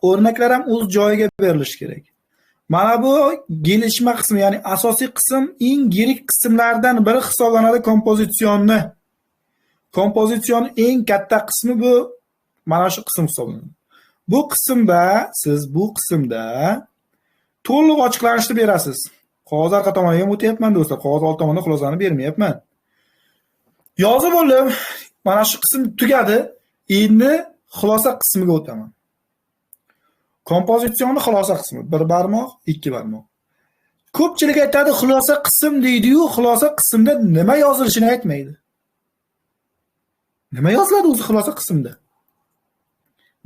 O'rnaklar ham o'z joyiga berilishi kerak. Mana bu gelishma qismi, ya'ni asosiy qism, eng yirik qismlardan biri hisoblanadi kompozitsiyonni. Kompozitsion eng katta qismi bu mana shu qism hisoblanadi. Bu qismda siz to'liq ochiqlanishni berasiz. Qog'oz orqa tomoniga ham o'tyapman do'stlar. Qog'oz old tomonda xulosani bermayapman. Yozib oldim. Mana shu qism tugadi. Endi xulosa qismiga o'taman. Kompozitsionning xulosa qismi 1 barmoq, 2 barmoq. Ko'pchilik aytadi, xulosa qism deydi-yu, xulosa qismda nima yozilishini aytmaydi. Nima yoziladi o'zi xulosa qismida?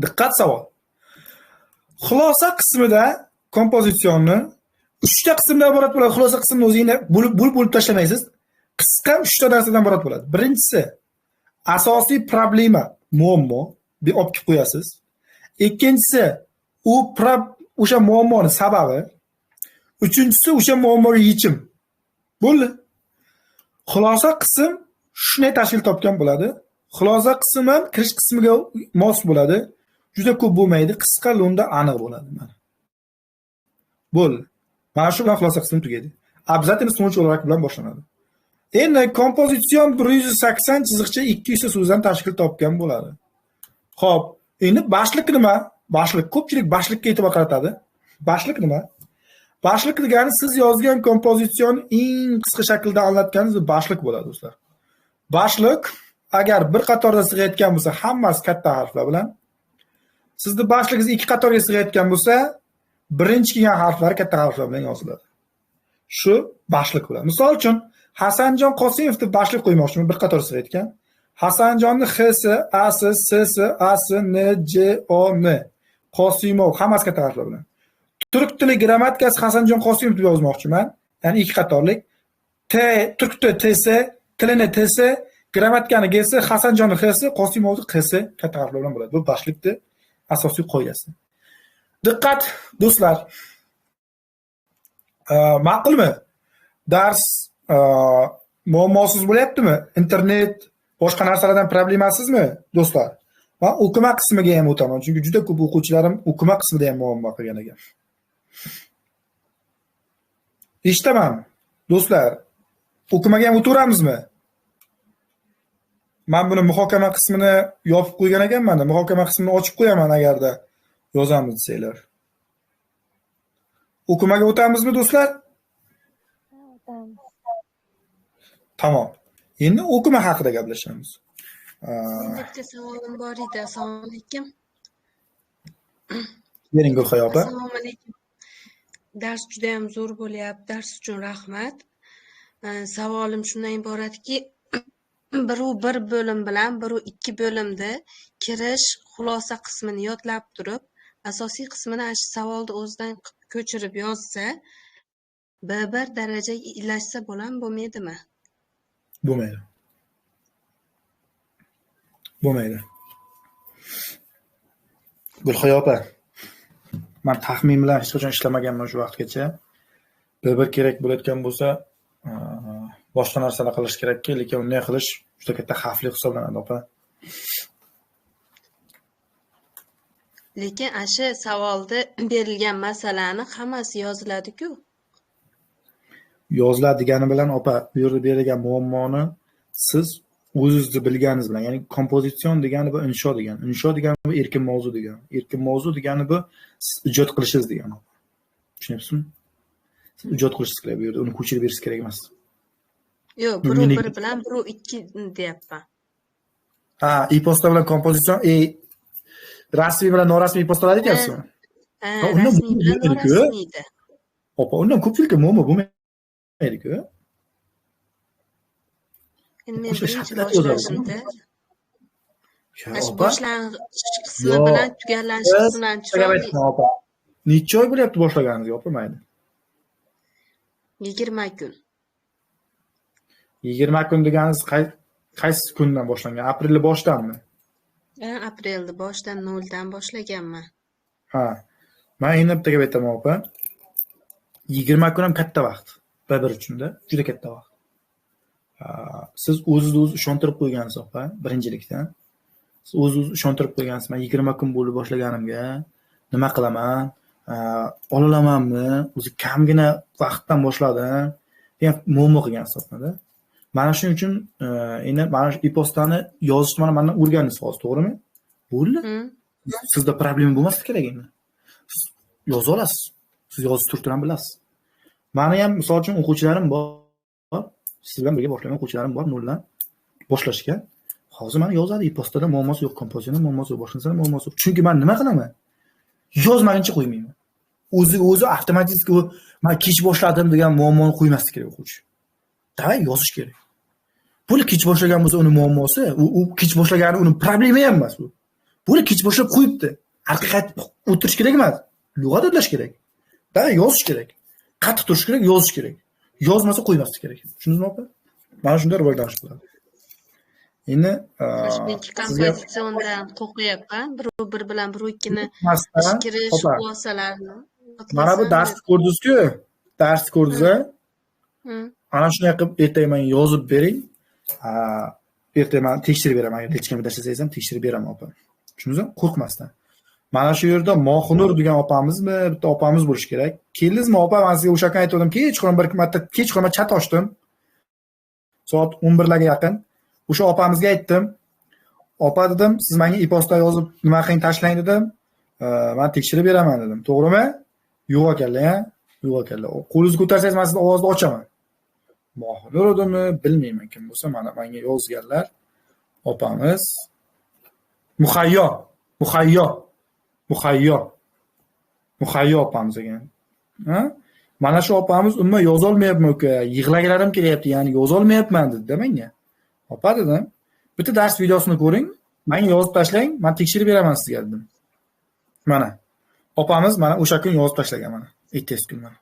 Diqqat savol. Xulosa qismida kompozitsionni 3 ta qismdan iborat bo'ladi. Xulosa qismini o'zingizga bo'lib tashlamaysiz. Qisqa 3 ta narsadan iborat bo'ladi. Birinchisi asosiy problema, muammo deb olib kelib qo'yasiz. Ikkinchisi o'sha muammoni sababi. Uchinchisi o'sha muammoga yechim. Bo'ldi. Xulosa qism shunday tashkil topgan bo'ladi. Xulosa qismi ham kirish qismiga mos bo'ladi. Juda ko'p bo'lmaydi, qisqa, lo'nda, aniq bo'ladi. Mana. Bo'ldi. Mana shu bilan xulosa qismi tugadi. Обязательно so'nggi o'larak bilan boshlanadi. Endi kompozitsion 180 chiziqcha 200 so'zdan tashkil topgan bo'ladi. Xo'p, endi boshliq nima? Boshliq, ko'pchilik boshliqqa e'tibor qaratadi. Boshliq nima? Boshliq degani siz yozgan kompozitsion eng qisqa shaklda anlatganingiz boshliq bo'ladi, do'stlar. Boshliq agar bir qatorda sig'ayotgan bo'lsa, hammasi katta harflar bilan. Sizning boshligingiz 2 qatorga sig'ayotgan bo'lsa, birinchi kelgan harflar katta harflar bilan yoziladi. Shu boshliq bo'ladi. Misol uchun Hasanjon Qosimov deb boshliq qo'ymoqchiman, bir qator sig'ayotgan. Hasanjonning X'si, A'si, S'si, A'si, N, J, O, N. Qosimov hammasi katta harflar bilan. Turk tili grammatikasi Hasanjon Qosimov deb yozmoqchiman. Ya'ni 2 qatorlik. Turk tili T'si, tilini T'si, grammatikani G'si, Hasanjonning X'si, Qosimovning Q'si katta harflar bilan bo'ladi. Bu boshliqning asosiy qoidasi. Diqqat do'stlar. Ma'qulmi? Dars muammosiz bo'lyaptimi? Internet, boshqa narsalardan problemasizmi, do'stlar? Men o'qima qismiga ham o'taman, chunki juda ko'p o'quvchilarim o'qima qismida ham muammo qilgan ekan. Eshitaman, do'stlar. O'qimaga ham o'tiramizmi? Men buni muhokama qismini yopib qo'ygan ekanman, muhokama qismini ochib qo'yaman agarda yozamiz desanglar. O'qimaga o'tamizmi, do'stlar? O'tamiz. Tamom. Endi o'qima haqida gaplashamiz. Bitta savolim bor edi. Assalomu alaykum. Bering Gulxoya opa. Assalomu alaykum. Dars juda ham zo'r bo'lyapti. Dars uchun rahmat. Savolim shundan iboratki, biru bir bo'lim bilan biru ikki bo'limda kirish, xulosa qismini yodlab turib, asosiy qismini shu savolni o'zidan ko'chirib yozsa, B1 darajaga ilashsa bo'lmaydimi? Bo'lmaydi. Bo'lmaydi. Gulxoya opa, men taxmin bilan hech qachon ishlamaganman shu vaqtgacha. Bir kerak bo'layotgan bo'lsa, boshqa narsalar qilish kerakki, lekin unday qilish juda katta xavfli hisoblanadi, opa. Lekin shu savolda berilgan masalani hammasi yoziladi-ku. Yoziladi degani bilan opa, bu yerda berilgan muammoni siz o'zingizni bilganingiz bilan, ya'ni kompozitsion degani bu insho degani. Insho degani bu erkin mavzu degani. Erkin mavzu degani bu siz ijod qilishingiz degani. Tushunyapsizmi? Siz ijod qilishingiz kerak bu yerda, uni ko'chirib berish kerak emas. Yo'q, biru bir bilan biru ikki deyapman. E-posta bilan kompozitsion, rasmiy bilan norasmiy postalar aytyapsizmi? Rasmiy bilan norasmiyda. Opa, undan ko'pchilikka muammo bo'lmaydi-ku. Endi men birinchi boshlashimda boshlang'ich qismi bilan tugallanish qismidan chiroyli. Necha oy bo'lyapti boshlaganingizga, opa, mayli? 20 kun. 20 kun deganingiz qaysi kundan boshlangan? Aprelni boshidanmi? Aprelni boshidan 0 dan boshlaganman. Men endi bitta gap aytaman, opa. 20 kun ham katta vaqt. Bir uchunda juda katta vaqt. Siz o'zingizni o'zi ishontirib qo'ygansiz, opa, birinchilikdan. Siz o'zingizni ishontirib qo'ygansiz. Men 20 kun bo'lib boshlaganimga nima qilaman? Ololamanmi? O'zi kamgina vaqtdan boshladim. degan muammo qilgansiz aslida. Mana shuning uchun endi mana shu e-postani yozishni mendan o'rganasiz hozir, to'g'rimi? Bo'ldi. Sizda problema bo'lmasligi kerak endi. Siz yoza olasiz. Siz yozib turib ham bilasiz. Meni ham misol uchun o'quvchilarim bor. Siz bilan birga boshlagan o'quvchilarim bor, noldan boshlashgan. Hozir men yozadi e-postada muammosi yo'q, kompozitsiyada muammosi yo'q, boshqa narsada muammosi yo'q. Chunki men nima qilaman? Yozmaguncha qo'ymayman. O'zi avtomatik men kech boshladim degan muammoni qo'ymaslik kerak o'quvchi. Davay yozish kerak. Buni kech boshlagan bo'lsa uni muammosi, u kech boshlagani uni problemi ham emas bu. Buni kech boshlab qo'yibdi. Haqiqat o'tirish kerak emas. Lug'at o'tlash kerak. Davay yozish kerak. Qattiq turish kerak, yozish kerak. Yozmasa qo'ymaslik kerak. Tushundingizmi opa? Mana shunday rivojlanish bo'ladi. Endi Shuningdek kompozitsiondan qo'rqyapman. Bir bilan bir ikkini kirish xulosalarni. Mana bu darsni ko'rdingiz-ku? Darsni ko'rdingiz-a? Ana shunday qilib ertaga men yozib bering. Ertaga men tekshirib beraman. Agar hech kim tashlasangiz ham tekshirib beraman opa. Tushundingizmi? Qo'rqmasdan. Mana shu yerda Moxinur degan opamizmi, bitta opamiz bo'lish kerak. Keldingizmi opa? Men sizga o'sha kun aytdim, kechqurun bir marta kechqurun chat ochdim. Soat 11 larga yaqin. O'sha opamizga aytdim. Opa dedim, siz menga e-posta yozib nima qiling tashlang dedim. Men tekshirib beraman dedim. To'g'rimi? Yo'q ekanlar, yo'q ekanlar. Qo'lingizni ko'tarsangiz men sizni ovozni ochaman. Moxinur edimi, bilmayman kim bo'lsa, mana menga yozganlar. Opamiz Muhayyo opamiz ekan. Mana shu opamiz umuman yoza olmayapman uka, yig'laglarim kelyapti, ya'ni yoza olmayapman dedi menga. Opa dedim, bitta dars videosini ko'ring, menga yozib tashlang, men tekshirib beraman sizga dedim. Mana opamiz mana o'sha kun yozib tashlagan mana. Ertasi kun mana.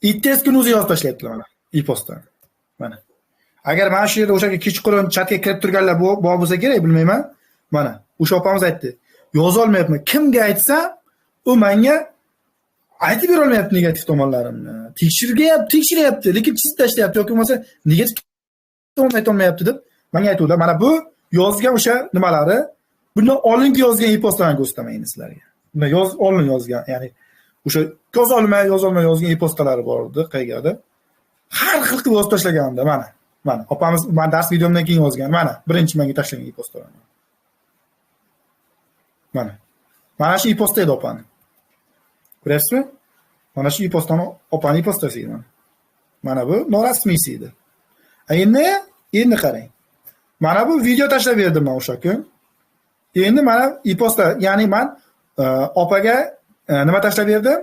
Ertasi kun o'zi yozib tashlayaptilar mana e-postdan. Mana. Agar mana shu yerda o'sha kechqurun chatga kirib turganlar bo'lsa kerak, bilmayman. Mana o'sha opamiz aytdi. Yoza olmayapman. Kimga aytsa, u menga aytib bera olmayapti negativ tomonlarimni. Tekshiryapti, lekin chizib tashlayapti yoki bo'lmasa negativ tomon ayta olmayapti deb menga aytuvdilar. Mana bu yozgan o'sha nimalari, bundan oldingi yozgan e-postalarni ko'rsataman endi sizlarga. Bundan oldin yozgan, ya'ni o'sha yozolmay yozgan e-postalari bor edi, qayergadir. Har xil qilib yozib tashlaganimda, mana. Opamiz men dars videomdan keyin yozgan. Mana, birinchi menga tashlagan e-postalar. Mana shu e-posta edi opani. Ko'ryapsizmi? Mana shu e-postani opani e-postasi edi. Mana bu norasmiysi edi. Endi qarang. Mana bu video tashlab berdim men o'sha kun. Endi mana e-posta, ya'ni men opaga nima tashlab berdim?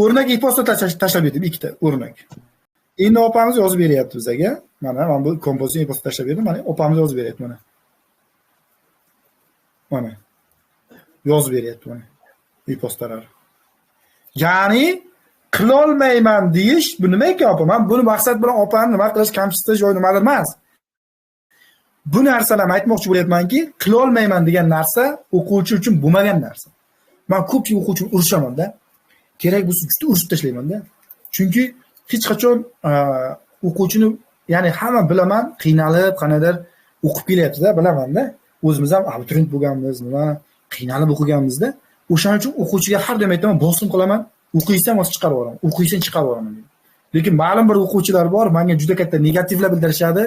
O'rnak e-posta tashlab berdim, ikkita o'rnak. Endi opamiz yozib beryapti bizga. Mana men bu kompozisiya e-posta tashlab berdim, mana opamiz yozib beryapti mana. Mana. Yozib beryapti mana. E-postalar. Ya'ni qilolmayman deyish bu nima ekan opa? Men buni maqsad bilan opani nima qilish, kamsitish yo'q nimadir emas. Bu narsalarni aytmoqchi bo'layapmanki, qilolmayman degan narsa o'quvchi uchun bo'lmagan narsa. Men ko'pchilik o'quvchini urishaman-da. Kerak bo'lsa juda urishib tashlayman-da. Chunki hech qachon o'quvchini, ya'ni hamma bilaman, qiynalib, qanaqadir o'qib kelyapti-da, bilaman-da. O'zimiz ham abituriyent bo'lganmiz, nima qiynalib o'qiganmiz-da. O'shaning uchun o'quvchiga har doim aytaman, bosim qilaman, o'qiysan, o'z chiqarib yuboraman. O'qiysan, chiqarib yuboraman. Lekin ma'lum bir o'quvchilar bor, menga juda katta negativlar bildirishadi.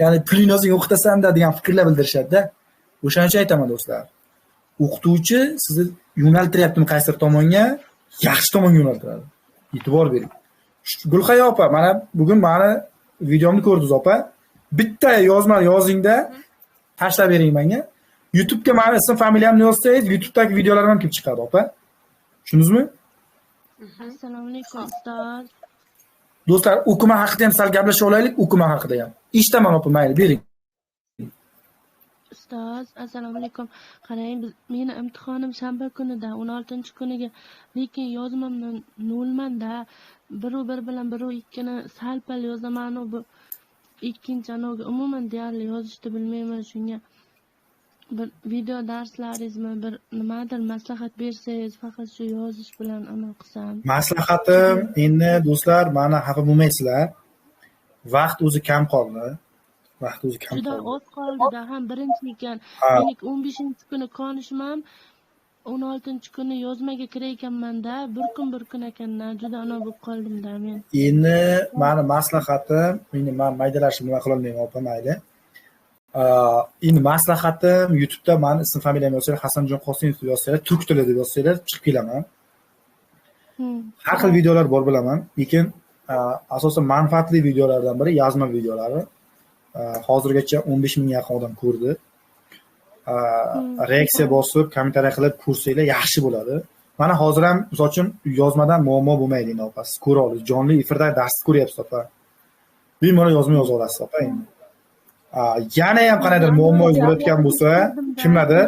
Ya'ni pulingizni o'qitasan-da degan fikrlar bildirishadi-da. O'shaning uchun aytaman do'stlar. O'qituvchi sizni yo'naltiryaptimi qaysidir tomonga, yaxshi tomonga yo'naltiradi. E'tibor bering. Gulxaya opa, mana bugun meni videomni ko'rdingiz opa. Bitta yozma yozingda tashlab bering menga. YouTube'ga meni ism familiyamni yozsangiz, YouTube'dagi videolarim ham kelib chiqadi opa. Tushundingizmi? Assalomu alaykum ustoz. Do'stlar, o'qima haqida ham sal gaplashib olaylik, o'qima haqida ham. Eshitaman opa, mayli, bering. Ustoz, assalomu alaykum. Qarang, meni imtihonim shanba kunida 16-kuniga, lekin yozmamdan nolmanda. Bir bilan 2ni sal-pal yozaman, bu ikkinchi anoga umuman deyarli yozishni bilmayman. Shunga bir video darslaringizmi, bir nimadir maslahat bersangiz, faqat shu yozish bilan amal qilsam. Maslahatim, endi do'stlar, mana xafa bo'lmaysizlar. Vaqt o'zi kam qoldi. Juda oz qoldi-da, ham birinchi ekan. Men 15-kuni konishmam, 16-kuni yozmaga kirayotganman-da, bir kun ekan-da, juda ana bo'lib qoldim-da men. Endi meni maslahatim, endi men maydalashib nima qila olmayman opa, mayli. Endi maslahatim, YouTube'da meni ism familiyamni yozsanglar, Hasanjon Qosimov deb yozsanglar, turk tilida deb yozsanglar, chiqib kelaman. Har xil videolar bor bilaman, lekin asosan manfaatli videolardan biri yozma videolari. Hozirgacha 15 ming yaqin odam ko'rdi. Reaksiya bosib, kommentariya qilib ko'rsanglar yaxshi bo'ladi. Mana hozir ham misol uchun yozmadan muammo bo'lmaydi endi opa. Siz ko'ra olasiz. Jonli efirda dars ko'ryapsiz opa. Bemalol yozma yoza olasiz opa endi. Yana ham qanaqadir muammo bo'layotgan bo'lsa, kimlardir?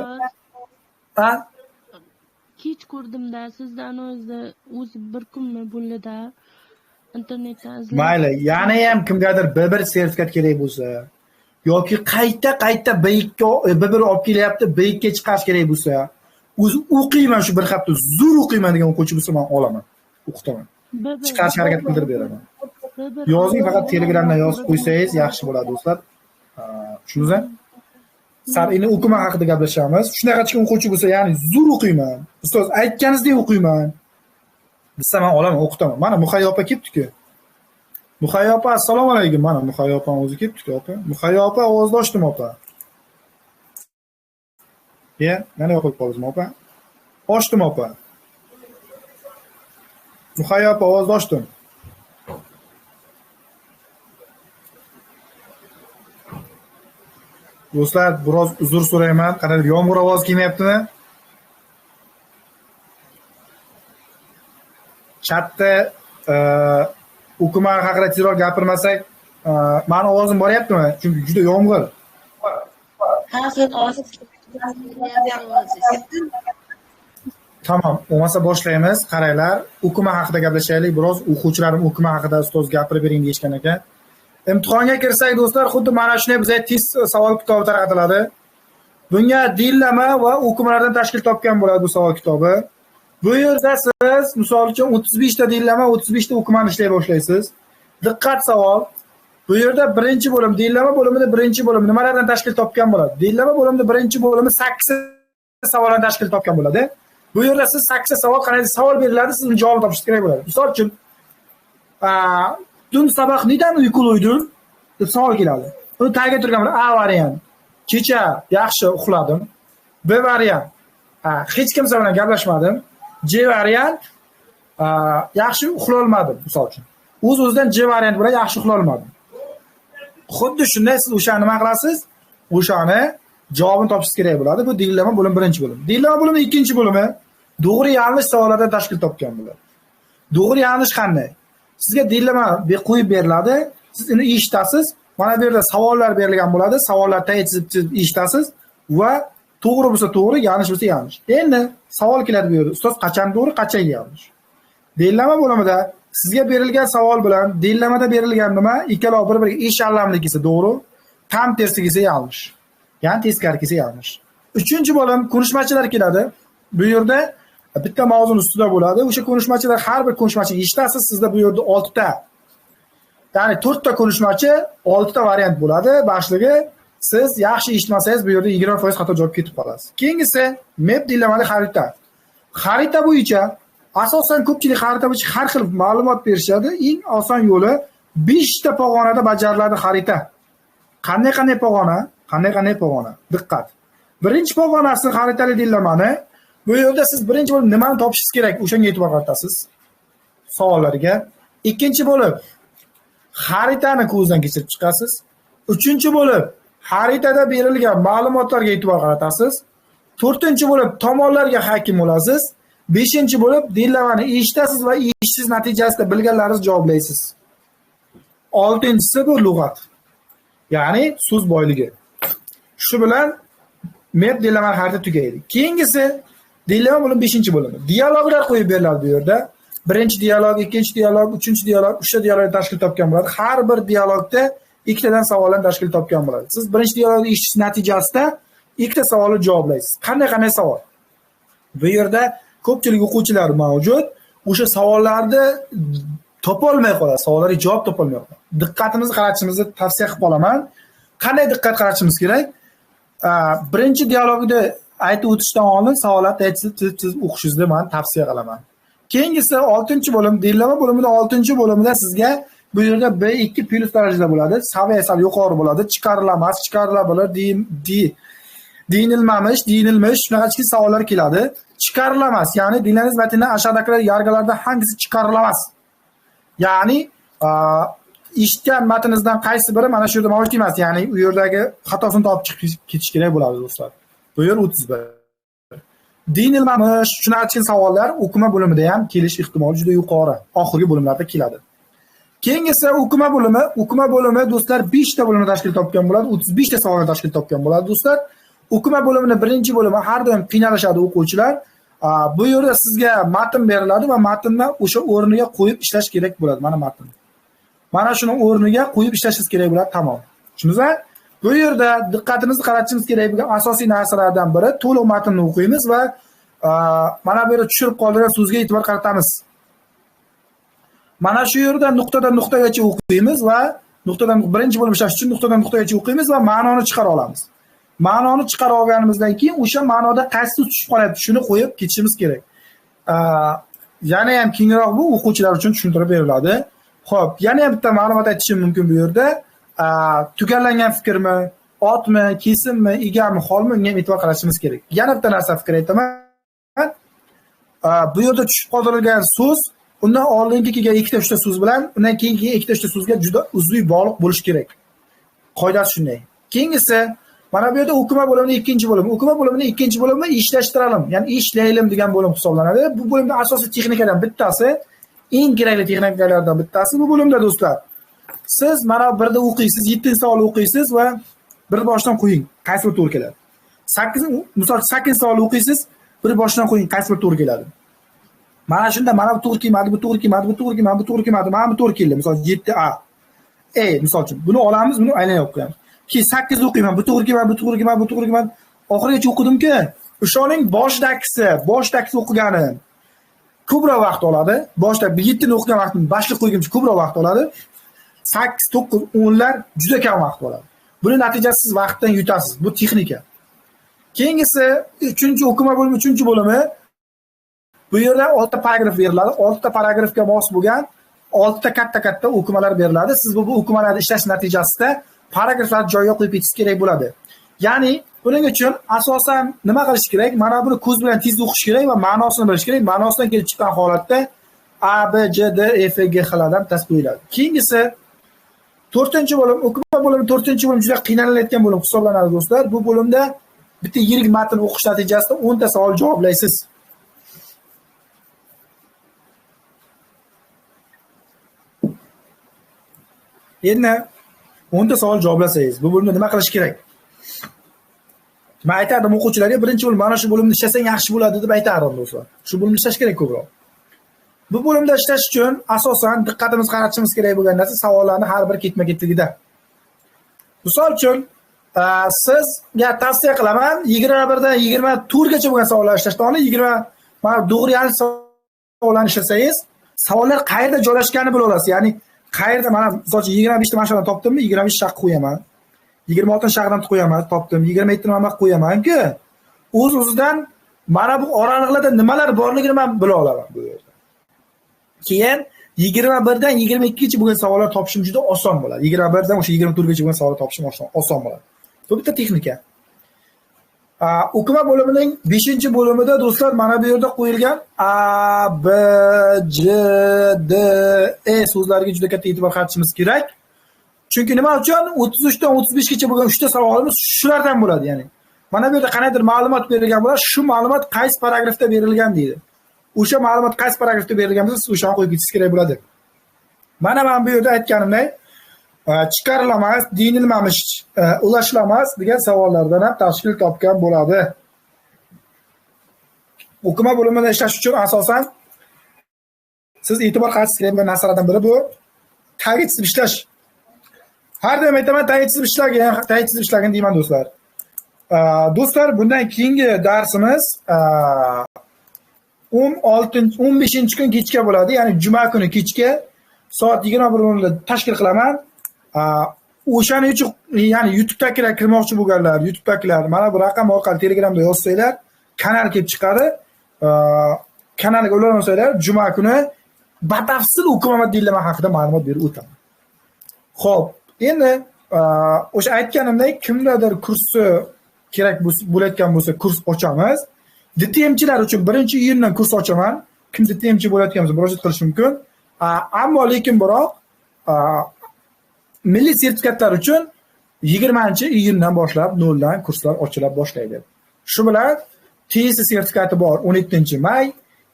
Kech ko'rdim-da, sizdan o'zi bir kunmi bo'ldi-da. Internetdan izlab. Mayli, yana ham kimgadir bir sertifikat kerak bo'lsa yoki qayta bir olib kelyapti, B2ga chiqarish kerak bo'lsa, o'zi o'qiyman shu bir hafta, zo'r o'qiyman degan o'quvchi bo'lsa men olaman, o'qitaman. Chiqarish harakat qildirib beraman. Yozing, faqat Telegramdan yozib qo'ysangiz yaxshi bo'ladi do'stlar. Tushundingizmi? Sal endi o'qima haqida gaplashamiz. Shunaqacha o'quvchi bo'lsa, ya'ni zo'r o'qiyman. Ustoz aytganingizdek o'qiyman. Desa men olaman, o'qitaman. Mana Muhayyo opa kelibdi-ku. Muhayyo opa, assalomu alaykum. Mana Muhayyo opa o'zi kelibdi-ku opa. Muhayyo opa, ovozni ochdim opa. Mana qo'yib qoldingizmi opa? Ochdim opa. Muhayyo opa, ovozni ochdim. Do'stlar, biroz uzr so'rayman. Qanday yomg'ir ovozi kelmayaptimi? Chatda o'qimalar haqida tezroq gapirmasak, meni ovozim boryaptimi? Chunki juda yomg'ir. Tamam, bo'lmasa boshlaymiz. Qaranglar, o'qima haqida gaplashaylik. Biroz o'quvchilarim o'qima haqida ustoz gapirib bering deyishgan ekan. Imtihonga kirsak do'stlar, xuddi mana shunday bizga test savol kitobi tarqatiladi. Bunga dillama va o'qimalardan tashkil topgan bo'ladi bu savol kitobi. Bu yerda siz misol uchun 35 ta dinlama, 35 ta o'qimani ishlay boshlaysiz. Diqqat savol. Bu yerda birinchi bo'lim, dinlama bo'limida birinchi bo'lim nimalardan tashkil topgan bo'ladi? Dinlama bo'limida birinchi bo'limi 8 savoldan tashkil topgan bo'ladi. Bu yerda siz 8 savol qanday savol beriladi, siz uni javobini topishingiz kerak bo'ladi. Misol uchun, dun sabah nidan uyquluydin deb savol keladi. Uni tagiga turgan A variant. Kecha yaxshi uxladim. B variant. Hech kim bilan gaplashmadim. C variant. Yaxshi uxlay olmadim, misol uchun. O'z-o'zidan C variant bilan yaxshi uxlay olmadim. Xuddi shunday siz o'shani nima qilasiz? O'shani javobini topishingiz kerak bo'ladi. Bu dinlama bo'lim birinchi bo'lim. Dinlama bo'limi ikkinchi bo'limi to'g'ri yanlış savollardan tashkil topgan bo'ladi. To'g'ri yanlış qanday? Sizga dinlama qo'yib beriladi, siz uni eshitasiz. Mana bu yerda savollar berilgan bo'ladi. Savollar chizib eshitasiz va to'g'ri bo'lsa to'g'ri, yanlış bo'lsa yanlış. Endi savol keladi bu yerda. Ustoz qachon to'g'ri, qachon yanlış? Dinlama bo'limida sizga berilgan savol bilan dinlamada berilgan nima ikkala bir-biriga esh anlamli kelsa to'g'ri, tam tersi kelsa yanlış. Ya'ni teskari kelsa yanlış. Uchinchi bo'lim konuşmachilar keladi. Bu yerda bitta mavzuni ustida bo'ladi. O'sha konuşmachilar har bir konuşmachi eshitasiz. Sizda bu yerda 6 ta. Ya'ni 4 ta konuşmachi, 6 ta variant bo'ladi. Boshligi siz yaxshi eshitmasangiz bu yerda 20% xato javob ketib qolasiz. Keyingisi map dinlamali xarita. Xarita bo'yicha asosan ko'pchilik xarita bo'yicha har xil ma'lumot berishadi. Eng oson yo'li 5 ta pog'onada bajariladi xarita. Qanday pog'ona? Qanday pog'ona? Diqqat. Birinchi pog'onasi xaritali dinlamani. Bu yerda siz birinchi bo'lib nimani topishingiz kerak, o'shanga e'tibor qaratasiz. Savollarga. Ikkinchi bo'lib xaritani ko'zdan kechirib chiqasiz. Uchinchi bo'lib xaritada berilgan ma'lumotlarga e'tibor qaratasiz. To'rtinchi bo'lib tomonlarga hakim bo'lasiz. Beshinchi bo'lib dinlamani eshitasiz va eshitishingiz natijasida bilganlaringizni javoblaysiz. Oltinchisi bu lug'at. Ya'ni so'z boyligi. Shu bilan map dinlama xarita tugaydi. Keyingisi dinlama bo'lim 5-bo'limi. Dialoglar qo'yib beriladi bu yerda. Birinchi dialog, ikkinchi dialog, uchinchi dialog, uchta dialog tashkil topgan bo'ladi. Har bir dialogda ikkitadan savollar tashkil topgan bo'ladi. Siz birinchi dialogni eshitish natijasida ikkita savolni javoblaysiz. Qanday savol? Bu yerda ko'pchilik o'quvchilar mavjud. O'sha savollarni topa olmay qoladi. Savollarga javob topa olmay qoladi. Diqqatimizni qaratishimizni tavsiya qilib qolaman. Qanday diqqat qaratishimiz kerak? Birinchi dialogda aytib o'tishdan oldin savollarni chizib o'qishingizni men tavsiya qilaman. Keyingisi 6-bo'lim, dinlama bo'limida 6-bo'limida sizga bu yerda B2 plus darajada bo'ladi. Saviya sal yuqori bo'ladi. Chiqarilamas, chiqarilabilir, dinilmish, shunaqachi savollar keladi. Chiqarilamas, ya'ni dinlanish matnidan aşağıdakilar yargılardan hangisi chiqarilamas? Ya'ni eshitgan matningizdan qaysi biri mana shu yerda mavjud emas, ya'ni u yerdagi xatosini topib chiqib ketish kerak bo'ladi do'stlar. Bu yer 31. Dinilmamış, shunaqa savollar o'qima bo'limida ham kelish ehtimoli juda yuqori. Oxirgi bo'limlarda keladi. Keyingisi o'qima bo'limi do'stlar 5 ta bo'limni tashkil topgan bo'ladi, 35 ta savolni tashkil topgan bo'ladi do'stlar. O'qima bo'limining birinchi bo'limi har doim qiynalishadi o'quvchilar. Bu yerda sizga matn beriladi va matnni o'sha o'rniga qo'yib ishlash kerak bo'ladi. Mana matn. Mana shuni o'rniga qo'yib ishlashingiz kerak bo'ladi, tamom. Tushundingizmi? Bu yerda diqqatimizni qaratishimiz kerak bo'lgan asosiy narsalardan biri to'liq matnni o'qiymiz va mana bu yerda tushirib qoldirgan so'zga e'tibor qaratamiz. Mana shu yerda nuqtadan nuqtagacha o'qiymiz va nuqtadan birinchi bo'lib ishlash uchun nuqtadan nuqtagacha o'qiymiz va ma'noni chiqara olamiz. Ma'noni chiqarib olganimizdan keyin o'sha ma'noda qaysi tushib qolyapti, shuni qo'yib ketishimiz kerak. Yana ham kengroq bu o'quvchilar uchun tushuntirib beriladi. Xo'p, yana ham bitta ma'lumot aytishim mumkin bu yerda. Tugallangan fikrmi, otmi, kesimmi, egami, holmi, unga ham e'tibor qaratishimiz kerak. Yana bitta narsa fikr aytaman. Bu yerda tushib qoldirilgan so'z undan oldingi kelgan ikkita uchta so'z bilan undan keyingi ikkita uchta so'zga juda uzviy bog'liq bo'lish kerak. Qoidasi shunday. Keyingisi mana bu yerda o'qima bo'limining ikkinchi bo'limi. O'qima bo'limining ikkinchi bo'limini ishlashtiralım, ya'ni ishlaylim degan bo'lim hisoblanadi. Bu bo'limda asosiy texnikadan bittasi, eng kerakli texnikalardan bittasi bu bo'limda do'stlar. Siz mana birda o'qiysiz, 7-savol o'qiysiz va bir boshdan qo'ying, qaysi bir to'g'ri keladi. 8 savol o'qiysiz, bir boshdan qo'ying, qaysi bir to'g'ri keladi. Mana shunda mana bu to'g'ri kelmadi, bu to'g'ri kelmadi, bu to'g'ri kelmadi, bu to'g'ri kelmadi, mana bu to'g'ri keldi. Misol 7A. Misol uchun buni olamiz, buni aylanib o'qiymiz. Ki 8 o'qiyman, bu to'g'ri kelmadi, bu to'g'ri kelmadi, bu to'g'ri kelmadi. Oxirigacha o'qidim-ku. O'shaning boshdagisi o'qiganim. ko'proq vaqt oladi. Boshda 7 ni o'qigan vaqtni boshqa qo'yguncha ko'proq vaqt oladi. 8, 9, 10lar juda kam vaqt oladi. Buni natijasi siz vaqtdan yutasiz. Bu texnika. Keyingisi 3-o'qima bo'limi 3-bo'limi. Bu yerda 6 paragraf beriladi. 6 paragrafga mos bo'lgan 6 katta o'qimalar beriladi. Siz bu o'qimalarni ishlash natijasida paragraflarni joyiga qo'yib ketish kerak bo'ladi. Ya'ni buning uchun asosan nima qilish kerak? Mana buni ko'z bilan tez o'qish kerak va ma'nosini bilish kerak. Ma'nosidan kelib chiqqan holatda A, B, C, D, E, F, G xillardan tasdiqlanadi. Keyingisi 4-bo'lim, o'qima bo'limi 4-bo'lim juda qiynalayotgan bo'lim hisoblanadi do'stlar. Bu bo'limda bitta yirik matn o'qish natijasida 10 ta savol javoblaysiz. Endi 10 ta savol javoblasangiz, bu bo'limda nima qilish kerak? Men aytardim o'quvchilarga, birinchi bo'lim mana shu bo'limni ishlasang yaxshi bo'ladi deb aytardim do'stlar. Shu bo'limni ishlash kerak ko'proq. Bu bo'limda ishlash uchun asosan diqqatimizni qaratishimiz kerak bo'lgan narsa savollarni har bir ketma-ketligida. Misol uchun, sizga tavsiya qilaman 21 dan 24 gacha bo'lgan savollar ishlashni, 20 mana to'g'ri yarim savollarni ishlasangiz, savollar qayerda joylashganini bila olasiz. Ya'ni qayerda mana misol uchun 25 ta mashqdan topdimmi, 25 shaq qo'yaman. 26 shaqdan qo'yaman, topdim. 27 ni mana qo'yaman-ku. O'z-o'zidan mana bu oralig'larda nimalar borligini men bila olaman bu yerda. Keyin 21 dan 22 gacha bo'lgan savollar topishim juda oson bo'ladi. 21 dan o'sha 24 gacha bo'lgan savollar topishim oson bo'ladi. Bu bitta texnika. O'qima bo'limining 5-bo'limida do'stlar mana bu yerda qo'yilgan A, B, C, D, E so'zlariga juda katta e'tibor qaratishimiz kerak. Chunki nima uchun 33 dan 35 gacha bo'lgan 3 ta savolimiz shulardan bo'ladi, ya'ni. Mana bu yerda qanaqadir ma'lumot berilgan bo'lsa, shu ma'lumot qaysi paragrafda berilgan deydi. O'sha ma'lumot qaysi paragrafda berilgan bo'lsa, siz o'shani qo'yib ketishingiz kerak bo'ladi. Mana men bu yerda aytganimdek, chiqarilamas, deyilmamiş, ulaşılamaz degan savollardan ham tashkil topgan bo'ladi. O'qima bo'limida ishlash uchun asosan siz e'tibor qaratishingiz kerak bo'lgan narsalardan biri bu tagga chizib ishlash. Har doim aytaman, tagga chizib ishlagin deyman do'stlar. Do'stlar, bundan keyingi darsimiz 15-kun kechga bo'ladi, ya'ni juma kuni kechga soat 21:00 tashkil qilaman. O'shaning uchun, ya'ni YouTube'dagilar kirmoqchi bo'lganlar, YouTube'dagilar mana bu raqam orqali Telegramda yozsanglar, kanal kelib chiqadi. Kanalga ulanmasanglar, juma kuni batafsil o'qima modellar haqida ma'lumot berib o'taman. Xo'p, endi o'sha aytganimdek, kimlardir kursi kerak bo'layotgan bo'lsa, kurs ochamiz. DTMchilar uchun 1-iyundan kurs ochaman. Kim DTMchi bo'layotgan bo'lsa, murojaat qilish mumkin. Ammo lekin biroq milliy sertifikatlar uchun 20-iyundan boshlab noldan kurslar ochila boshlaydi. Shu bilan TS sertifikati bor 17-may,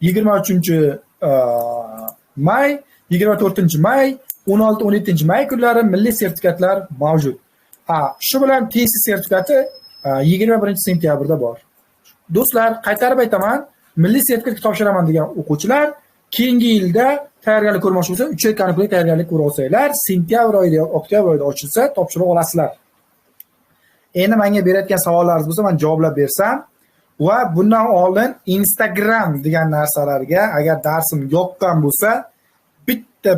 23-may, 24-may, 16-17-may kunlari milliy sertifikatlar mavjud. Shu bilan TS sertifikati 21-sentyabrda bor. Do'stlar, qaytarib aytaman, milliy sertifikatga topshiraman degan o'quvchilar keyingi yilda tayyorgarlik ko'rmoqchi bo'lsa, 3 oy kanikulik tayyorgarlik ko'ra olsanglar, sentyabr oyida, oktyabr oyida ochilsa, topshiriq olasizlar. Endi menga berayotgan savollaringiz bo'lsa, men javoblab bersam va bundan oldin Instagram degan narsalarga agar darsim yoqqan bo'lsa, bitta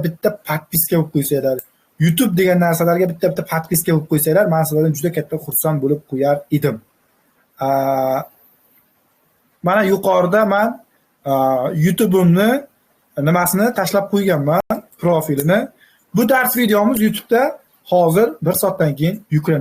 podpiska qilib qo'ysanglar. YouTube degan narsalarga bitta podpiska qilib qo'ysanglar, men sizlardan juda katta xursand bo'lib qo'yar edim. Mana yuqorida men YouTube'imni nimasini tashlab qo'yganman, profilini. Bu dars videomiz YouTube'da hozir 1 soatdan keyin yuklanadi.